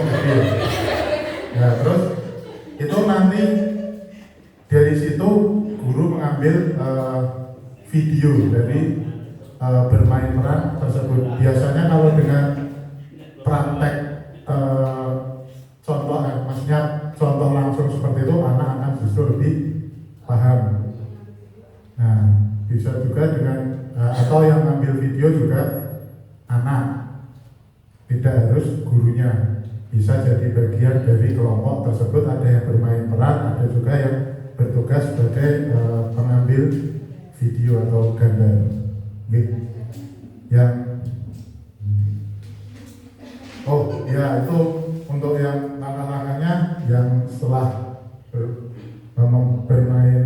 Nah, terus itu nanti dari situ guru mengambil video dari bermain peran tersebut. Biasanya kalau dengan praktek maksudnya contoh langsung seperti itu, anak akan justru lebih paham. Nah, bisa juga dengan atau yang ambil video juga anak, tidak harus gurunya. Bisa jadi bagian dari kelompok tersebut, ada yang bermain peran, ada juga yang bertugas sebagai pengambil video atau gambar. Yang itu untuk yang langkah-langkahnya yang setelah bermain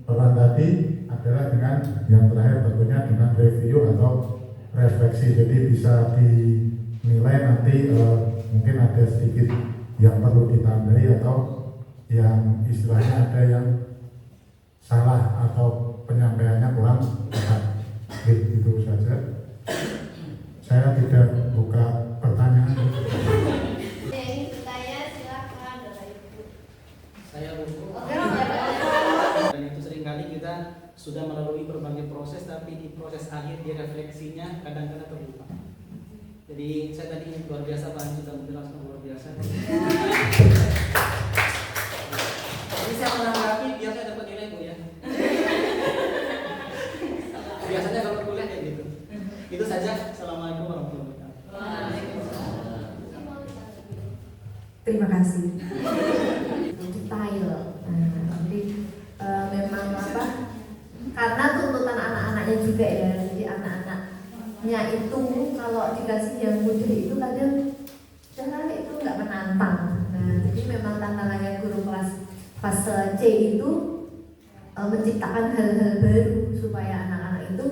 peran tadi adalah dengan yang terakhir tentunya dengan review atau refleksi. Jadi bisa dinilai nanti mungkin ada sedikit yang perlu ditambahi atau yang istilahnya ada yang salah atau penyampaiannya kurang tepat. Itu saja. Saya tidak buka pertanyaan. Yang ingin bertanya silakan Bapak Ibu. Saya Lugu. Oke, Dan itu seringkali kita sudah melalui berbagai proses, tapi di proses akhir di refleksinya kadang-kadang terlupa. Jadi saya tadi luar biasa Pak sudah menjelaskan luar biasa. Jadi saya menanggapi biasanya dapat nilai Bu ya. Biasanya kalau kuliah kayak gitu. Itu saja. Assalamualaikum warahmatullahi wabarakatuh. Terima kasih. Detail. Jadi memang apa? Karena tuntutan anak-anaknya juga ya. Jadi anak-anaknya itu kalau dikasih yang mudah itu kadang cara itu nggak menantang. Nah, jadi memang tantangannya guru kelas fase C itu menciptakan hal-hal baru supaya anak-anak itu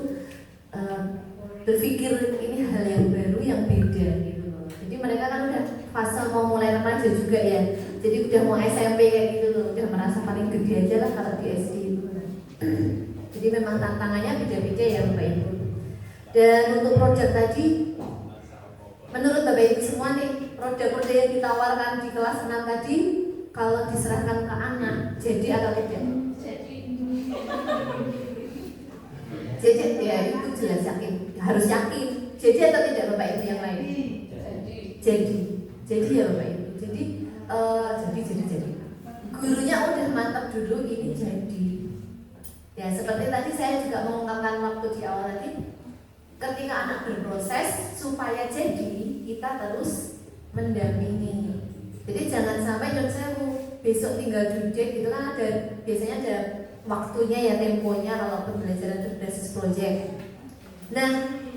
berpikir ini hal yang baru yang beda gitu loh. Jadi mereka kan udah fase mau mulai remaja juga ya. Jadi udah mau SMP kayak gitu loh, udah merasa paling gede aja lah kalau di SD itu. Jadi memang tantangannya beda-beda ya Bapak Ibu. Dan untuk proyek tadi, menurut Bapak Ibu semua nih, proyek-proyek yang ditawarkan di kelas 6 tadi, kalau diserahkan ke anak, jadi atau tidak? Jadi ya itu jelas yakin, harus yakin. Jadi atau tidak Bapak Ibu yang lain? Jadi ya Bapak Ibu. Jadi gurunya udah mantap dulu ini jadi. Ya seperti tadi saya juga mengungkapkan waktu di awal tadi, ketika anak berproses supaya jadi kita terus mendampingi. Jadi jangan sampai besok tinggal duduk gitu kan ada biasanya ada waktunya ya temponya kalau pembelajaran berbasis proyek. Nah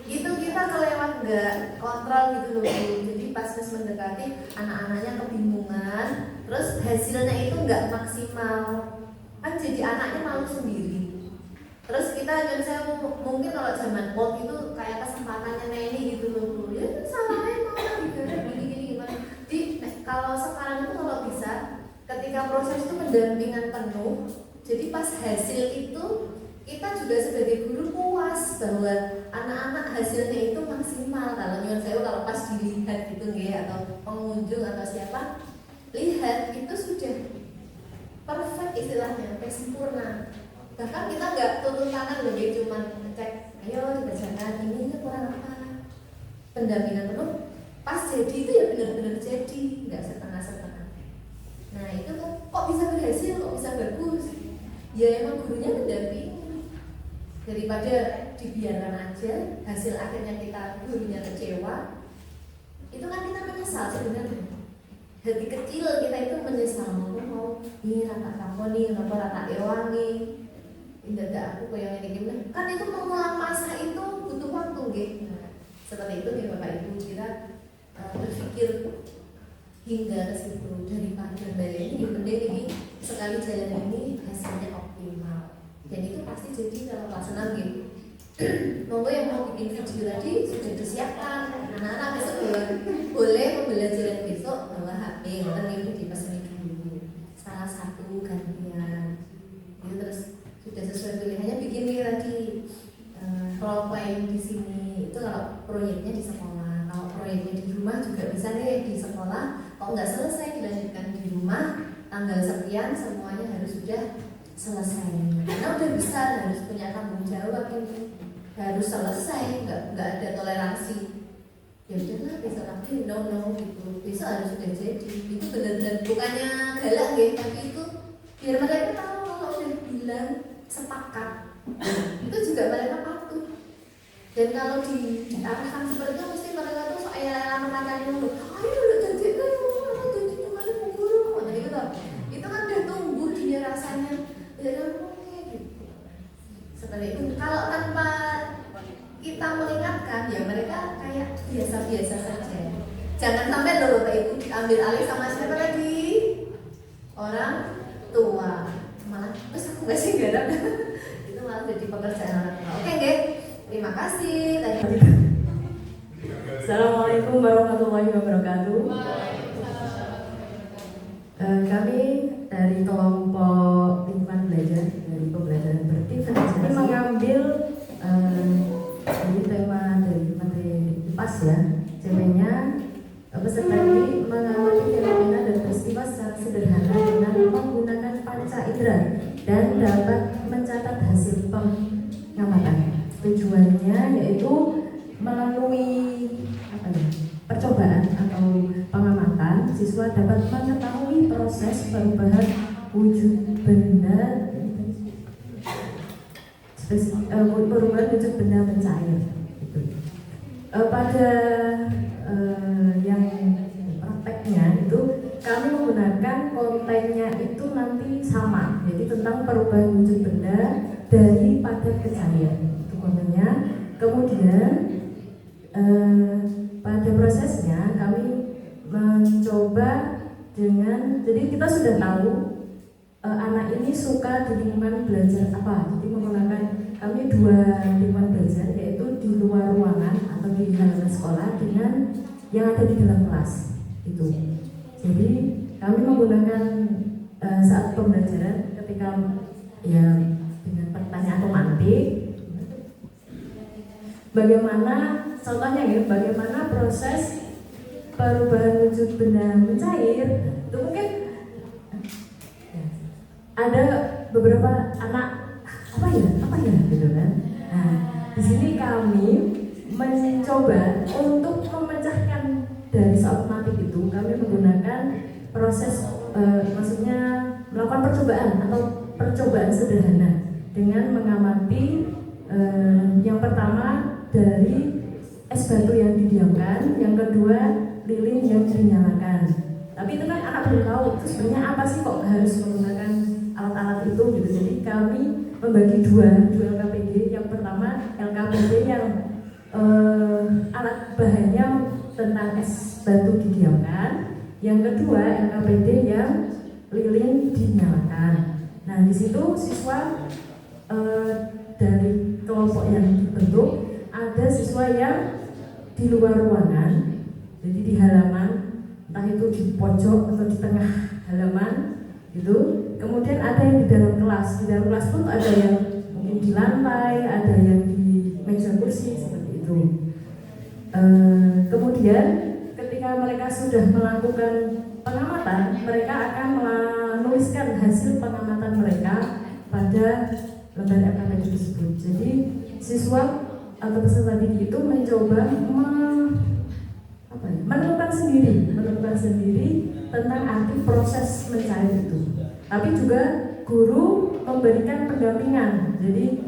itu kita kelewat nggak kontrol gitu loh. Jadi pas mendekati anak-anaknya kebingungan, terus hasilnya itu nggak maksimal, kan jadi anaknya malu sendiri. Terus kita mungkin kalau zaman old itu kayak kesempatannya Neni gitu loh, ya salahnya mau gini gimana. Jadi kalau sekarang itu kalau bisa ketika proses itu pendampingan penuh, jadi pas hasil itu kita juga sebagai guru puas bahwa anak-anak hasilnya itu maksimal. Kalau nyuwun sewu kalau pas dilihat gitu ya, atau pengunjung atau siapa lihat itu sudah perfect istilahnya, sampai sempurna. Bahkan kita nggak turun tangan loh, dia cuma ngecek, ayo dikerjakan ini kurang apa. Pendampingan penuh, pas jadi itu ya benar-benar jadi, nggak setengah-setengah. Nah itu kok bisa berhasil, kok bisa bagus? Ya emang gurunya mendampingi. Daripada dibiarkan aja, hasil akhirnya kita gurunya kecewa, itu kan kita menyesal sebenarnya. Hati kecil kita itu menyesal, mau ini rata kamu nih, kenapa rata ewangi, tidak ada aku kayak gini. Kan itu mengulang masa itu butuh waktu, gitu. Nah, seperti itu nih Bapak Ibu, kita berpikir hingga ke situ daripada bayar ini penting ini sekali jalan ini hasilnya optimal. Dan itu pasti jadi kalau kelas 6 gitu. Monggo yang mau bikin video tadi sudah disiapkan. Anak-anak besok boleh pembelajaran besok bawa HP, orang itu dipesani dulu. Salah satu gantian. Itu terus sudah sesuai pilihannya bikin nih tadi role play di sini. Itu kalau proyeknya di sekolah. Kalau proyeknya di rumah juga bisa nih di sekolah. Kalau nggak selesai dilanjutkan di rumah, tanggal sekian semuanya harus sudah selesai. Karena udah besar harus punya tanggung jawab ini, harus selesai, nggak ada toleransi. Ya udahlah besok nanti no gitu, besok harus sudah jadi. Itu benar-benar bukannya galak ya, tapi itu biar mereka tahu kalau udah bilang sepakat, itu juga mereka patuh. Dan kalau diarahkan seperti itu, mesti mereka tuh soalnya menangani dulu. Ayo udah jadi kan, jadi gimana mau guru? Itu kan udah tumbuh dia rasanya. Ya oke gitu. Seperti itu. Kalau tanpa kita mengingatkan, ya mereka kayak biasa-biasa saja. Jangan sampai loh Bapak Ibu diambil alih sama siapa tadi? Orang tua. Malah terus aku nggak sih garap. Itu malah jadi pekerjaan orang tua. Oke, guys. Terima kasih. Assalamualaikum warahmatullahi wabarakatuh. Kami dari kelompok lingkungan belajar dari pembelajaran berdiferensiasi ini mengambil ini tema dari materi IPAS ya. Temanya peserta ini mengamati fenomena dan peristiwa secara sederhana dengan menggunakan panca indera dan dapat mencatat hasil pengamatan. Tujuannya yaitu melalui percobaan atau pengamatan, siswa dapat mengetahui proses perubahan wujud benda perubahan wujud benda mencair. Gitu. Pada yang prakteknya itu kami menggunakan kontennya itu nanti sama, jadi tentang perubahan wujud benda dari padat ke cair. Itu kontennya. Kemudian pada prosesnya kami mencoba dengan, jadi kita sudah tahu anak ini suka di lingkungan belajar apa. Jadi menggunakan kami 2 lingkungan belajar, yaitu di luar ruangan atau di halaman sekolah dengan yang ada di dalam kelas itu. Jadi kami menggunakan saat pembelajaran ketika ya dengan pertanyaan pemantik, bagaimana contohnya ya, bagaimana proses perubahan wujud benda mencair. Itu mungkin ada beberapa anak apa ya gitu kan. Nah, di sini kami mencoba untuk memecahkan dari soal matematik itu. Kami menggunakan proses maksudnya melakukan percobaan atau percobaan sederhana dengan mengamati yang pertama dari es batu yang didiamkan, yang kedua lilin yang dinyalakan. Tapi itu kan anak belum tahu itu sebenarnya apa sih kok harus menggunakan alat-alat itu gitu. Jadi kami membagi dua LKPD. Yang pertama LKPD yang alat bahannya tentang es batu didiamkan, yang kedua LKPD yang lilin dinyalakan. Nah di situ siswa dari kelompok yang dibentuk ada siswa yang di luar ruangan, jadi di halaman, entah itu di pojok atau di tengah halaman gitu. Kemudian ada yang di dalam kelas. Di dalam kelas pun ada yang mungkin di lantai, ada yang di meja kursi seperti itu. Kemudian ketika mereka sudah melakukan pengamatan, mereka akan menuliskan hasil pengamatan mereka pada lembar LKPD tersebut. Jadi siswa atau peserta didik itu mencoba menemukan sendiri tentang arti proses mencair itu. Tapi juga guru memberikan pendampingan. Jadi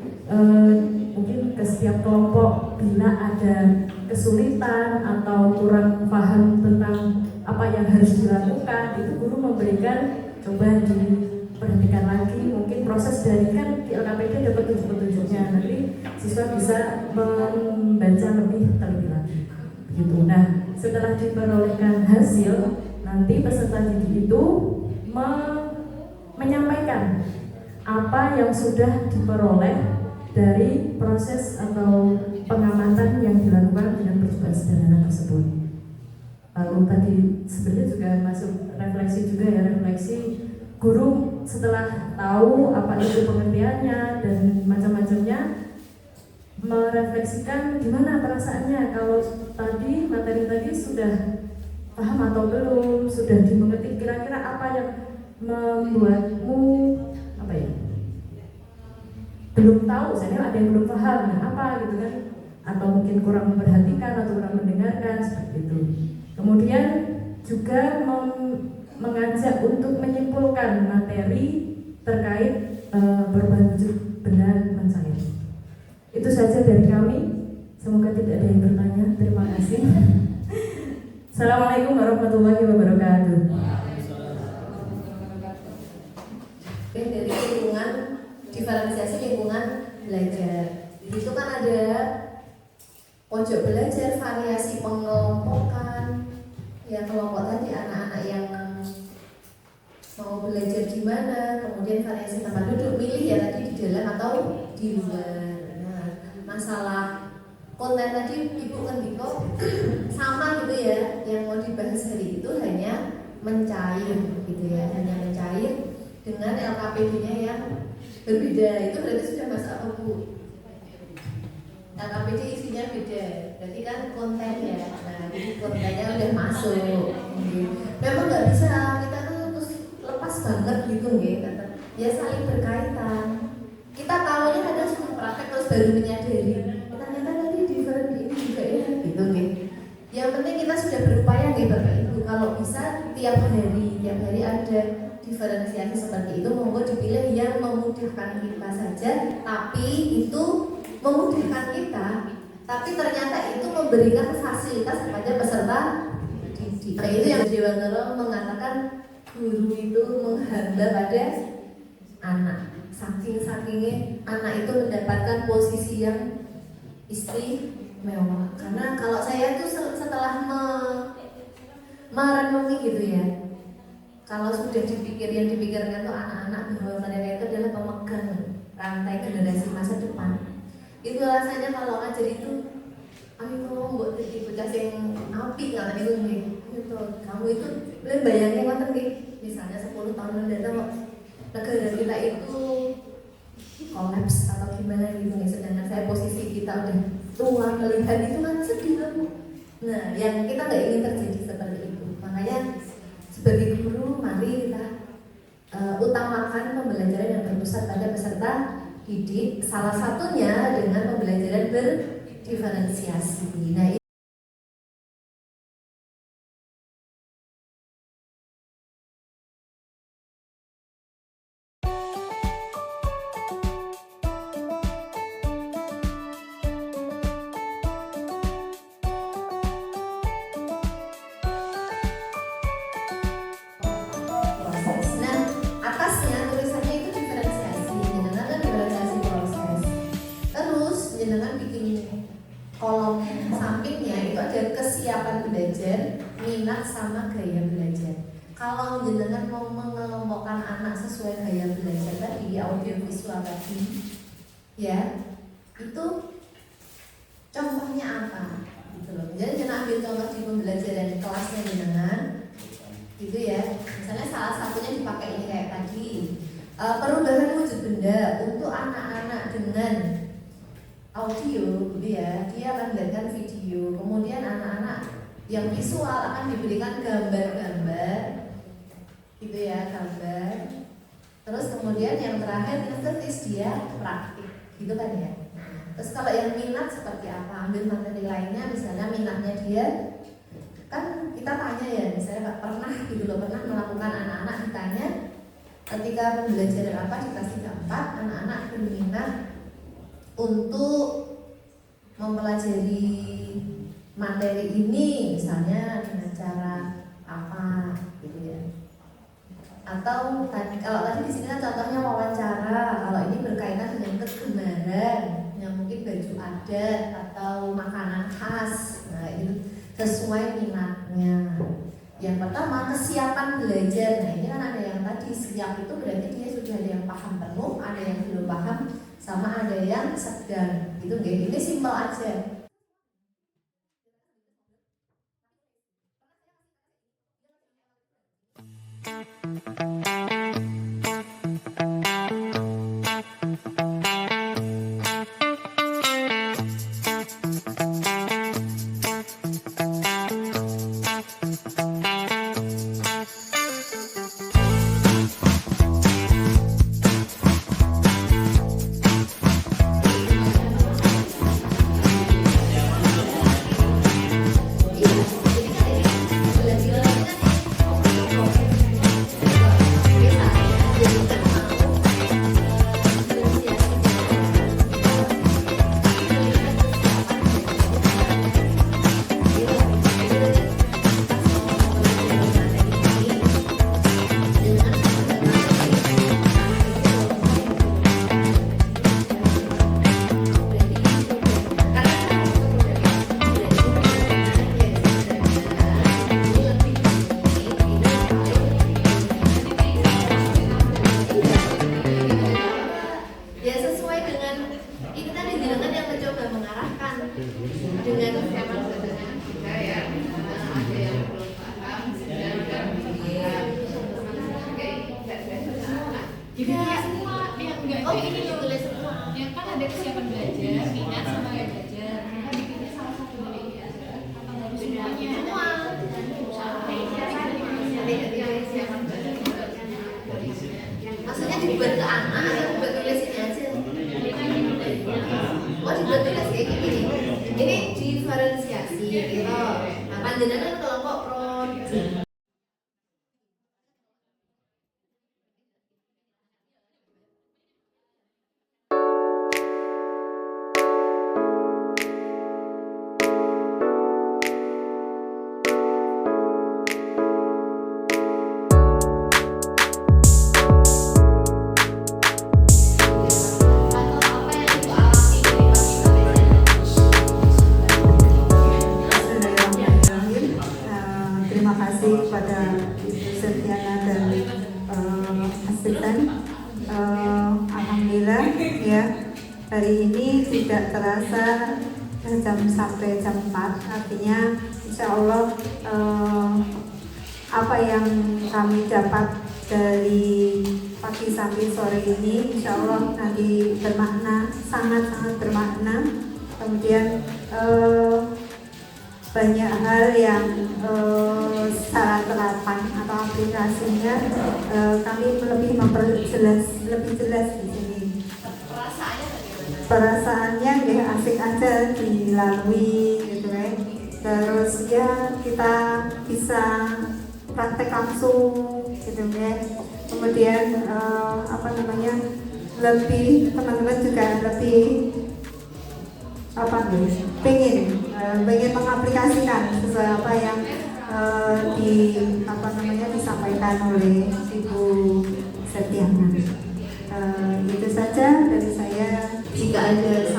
mungkin ke setiap kelompok bila ada kesulitan atau kurang paham tentang apa yang harus dilakukan, itu guru memberikan coba diperhatikan lagi, mungkin proses dari kan di LKPD ada petunjuk-petunjuknya, nanti siswa bisa membaca lebih terlebih lagi gitu. Nah setelah diperolehkan hasil, nanti peserta didik itu menyampaikan apa yang sudah diperoleh dari proses atau pengamatan yang dilakukan dengan percobaan sederhana tersebut. Lalu tadi sebenarnya juga masuk refleksi juga ya, refleksi guru setelah tahu apa itu pengertiannya dan macam-macamnya, merefleksikan gimana perasaannya kalau tadi materi tadi sudah paham atau belum, sudah dimengerti, kira-kira apa yang membuatmu belum tahu, misalnya ada yang belum paham, apa gitu kan, atau mungkin kurang memperhatikan atau kurang mendengarkan seperti itu. Kemudian juga mengajak untuk menyimpulkan materi terkait perubahan wujud benda mencair. Itu saja dari kami. Semoga tidak ada yang bertanya. Terima kasih. Assalamualaikum warahmatullahi wabarakatuh. Oke, dari lingkungan diferensiasi lingkungan belajar. Itu kan ada pojok belajar, variasi pengelompokan. Ya kelompok tadi anak-anak yang mau belajar gimana, kemudian variasi tempat duduk, milih ya tadi di dalam atau di luar. Nah, masalah konten tadi Ibu Kendiko sama gitu ya, yang mau dibahas hari itu hanya mencair gitu ya, hanya mencair dengan LKPD-nya yang berbeda. Itu berarti sudah masuk apa Bu? LKPD isinya beda, berarti kan kontennya. Nah, jadi kontennya udah masuk. Memang nggak bisa kita tuh terus lepas banget gitu nggih, ya saling berkaitan. Kita tahunya kadang sudah praktek terus baru menyadari. Ternyata tadi different ini juga ya, gitu nggih. Yang penting kita sudah berupaya nggih Bapak Ibu, kalau bisa tiap hari ada diferensiasi seperti itu, monggo dipilih yang memudahkan kita saja, tapi itu memudahkan kita, tapi ternyata itu memberikan fasilitas kepada peserta didik. Nah, itu yang Dewantara mengatakan guru itu menghamba pada anak. Saking-sakingnya anak itu mendapatkan posisi yang istimewa. Karena kalau saya tuh setelah merenungi gitu ya, kalau sudah yang dipikirkan tuh anak-anak bahwa mereka itu adalah pemegang rantai generasi masa depan. Itu rasanya kalau ngajar itu, ayo buat jadi bocah yang api nggak itu nih. Itu kamu itu boleh bayangin kan nih, misalnya 10 tahun mendatang negara kita itu kolaps atau gimana gitu nih, sedangkan saya posisi kita udah tua melihat itu kan sedih kan. Nah, yang kita nggak ingin terjadi seperti itu. Makanya sebagai guru, mari kita utamakan pembelajaran yang berpusat pada peserta didik. Salah satunya dengan pembelajaran berdiferensiasi. Nah, kolom sampingnya itu ada kesiapan belajar, minat sama gaya belajar. Kalau jenengan mau mengelompokkan anak sesuai gaya belajar tadi, audio visual tadi, ya itu contohnya apa? Gitu loh. Jadi jangan ambil contoh di pembelajaran kelasnya jenengan, gitu ya. Misalnya salah satunya dipakai ini kayak tadi, perubahan wujud benda untuk anak-anak dengan audio, gitu ya, dia akan melihatkan video. Kemudian anak-anak yang visual akan diberikan gambar-gambar, gitu ya, gambar. Terus kemudian yang terakhir estetis, dia praktik, gitu kan ya. Terus kalau yang minat seperti apa? Ambil materi lainnya, misalnya minatnya dia, kan kita tanya ya, misalnya pernah gitu loh, pernah melakukan anak-anak ditanya ketika pembelajaran apa dikasih gambar, anak-anak berminat untuk mempelajari materi ini misalnya dengan cara apa gitu ya. Atau kalau tadi di sini kan contohnya wawancara, kalau ini berkaitan dengan kegemaran yang mungkin baju adat atau makanan khas. Nah, itu sesuai minatnya. Yang pertama kesiapan belajar. Nah, ini kan ada yang tadi siap itu berarti dia sudah ada yang paham penuh, ada yang belum paham, sama ada yang sedang gitu. Ini simpel aja. Ditulis semua, yang enggak Oh, ini loh. ditulis semua. Yang kan ada kesiapan belajar, minat sama gaya belajar. Kita bikinnya salah satu dari ini aja. Atau dari semuanya? Semua. Kesiapan belajar. Maksudnya dibuat ke anak atau dibuat tulis ini aja? Oh, dibuat tulis kayak gini. Ini diferensiasi gitu. Nah, panjenengan kelompok pro. Terima kasih kepada Ibu Setiana dan asisten. Alhamdulillah ya, hari ini tidak terasa jam sampai jam 4, artinya insya Allah apa yang kami dapat dari pagi sampai sore ini insya Allah nanti bermakna, sangat-sangat bermakna. Kemudian banyak hal yang secara terapan atau aplikasinya kami lebih memperjelas, lebih jelas di sini. Perasaannya ya asik aja dilalui gitu kan. Terus ya kita bisa praktek langsung gitu kan. Kemudian lebih teman-teman juga lebih pengen mengaplikasikan sesuai apa yang disampaikan oleh Ibu Setiana. Itu saja dari saya. Jika ada